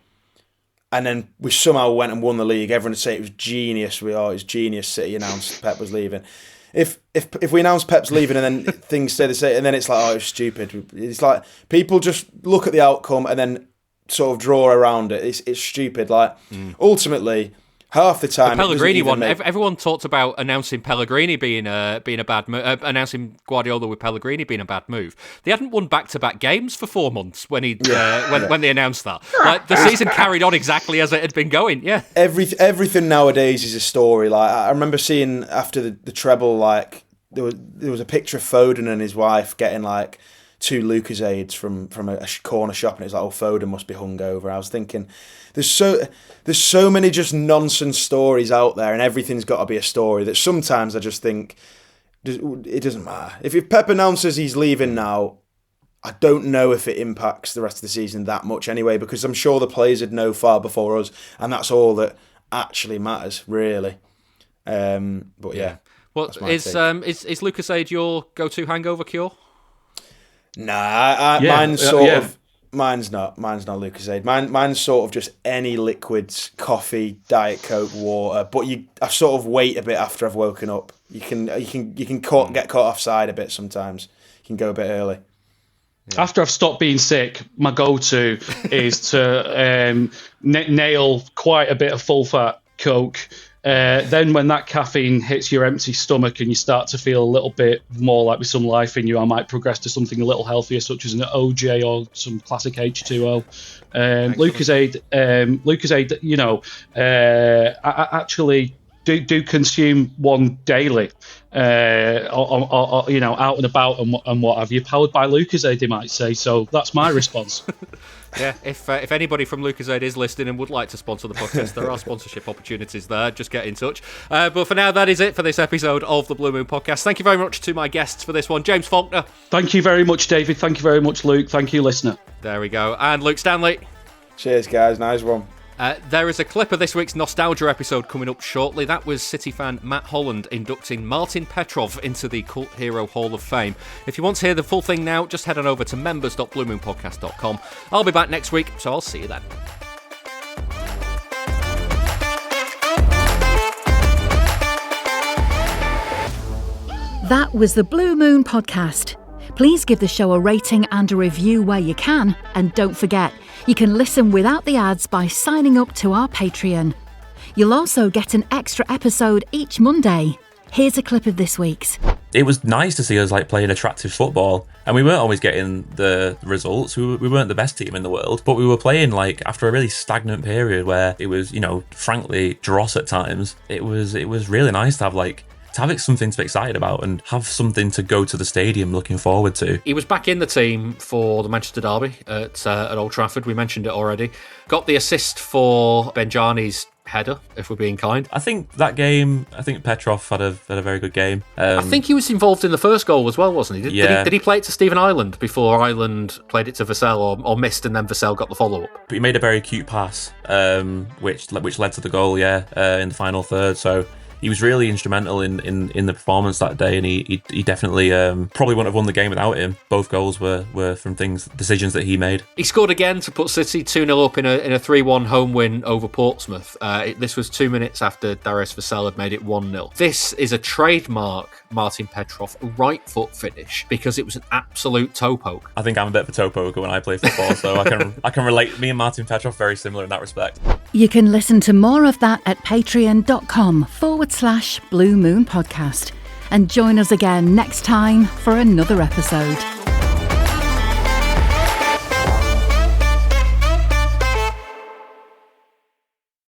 and then we somehow went and won the league, everyone would say it was genius. It was genius. City announced Pep was leaving. If we announce Pep's leaving and then things stay the same, and then it's like, oh, it's stupid. It's like people just look at the outcome and then sort of draw around it. It's stupid. Like ultimately, half the time, the Pellegrini one. Everyone talked about announcing Pellegrini being a bad move, announcing Guardiola with Pellegrini being a bad move. They hadn't won back-to-back games for 4 months when they announced that. Like, the season carried on exactly as it had been going. Yeah, everything nowadays is a story. Like, I remember seeing after the treble, like there was a picture of Foden and his wife getting like 2 Lucozades from a corner shop, and it's like, oh, Foden must be hungover. I was thinking, there's so many just nonsense stories out there, and everything's got to be a story that sometimes I just think it doesn't matter. If Pep announces he's leaving now, I don't know if it impacts the rest of the season that much anyway, because I'm sure the players would know far before us, and that's all that actually matters, really. But yeah. Well, is Lucozade your go-to hangover cure? Nah, mine's sort of. Mine's not Lucozade. Mine's sort of just any liquids, coffee, Diet Coke, water. But I sort of wait a bit after I've woken up. You can get caught offside a bit sometimes. You can go a bit early. Yeah. After I've stopped being sick, my go-to is to nail quite a bit of full-fat Coke, Then when that caffeine hits your empty stomach and you start to feel a little bit more like with some life in you, I might progress to something a little healthier, such as an OJ or some classic H2O. Lucozade, you know, I actually do consume one daily, or, you know, out and about and what have you, powered by Lucozade, they might say. So that's my response. Yeah, if anybody from Lucozade is listening and would like to sponsor the podcast, there are sponsorship opportunities there. Just get in touch. But for now, that is it for this episode of the Blue Moon Podcast. Thank you very much to my guests for this one. James Faulkner. Thank you very much, David. Thank you very much, Luke. Thank you, listener. There we go. And Luke Stanley. Cheers, guys. Nice one. There is a clip of this week's Nostalgia episode coming up shortly. That was City fan Matt Holland inducting Martin Petrov into the Cult Hero Hall of Fame. If you want to hear the full thing now, just head on over to members.bluemoonpodcast.com. I'll be back next week, so I'll see you then. That was the Blue Moon Podcast. Please give the show a rating and a review where you can. And don't forget, you can listen without the ads by signing up to our Patreon. You'll also get an extra episode each Monday. Here's a clip of this week's. It was nice to see us like playing attractive football, and we weren't always getting the results. We weren't the best team in the world, but we were playing like after a really stagnant period where it was, you know, frankly dross at times. It was really nice to have something to be excited about and have something to go to the stadium looking forward to. He was back in the team for the Manchester derby at Old Trafford. We mentioned it already. Got the assist for Benjani's header, if we're being kind. I think that game, Petrov had a very good game. I think he was involved in the first goal as well, wasn't he? Did he play it to Stephen Ireland before Ireland played it to Vassell or missed and then Vassell got the follow-up? But he made a very cute pass, which led to the goal, in the final third. So he was really instrumental in the performance that day, and he definitely probably wouldn't have won the game without him. Both goals were from decisions that he made. He scored again to put City 2-0 up in a 3-1 home win over Portsmouth. This was 2 minutes after Darius Vassell had made it 1-0. This is a trademark Martin Petrov right foot finish because it was an absolute toe poke. I think I'm a bit of a toe poker when I play football, so I can relate. Me and Martin Petrov very similar in that respect. You can listen to more of that at patreon.com/Blue Moon Podcast. And join us again next time for another episode.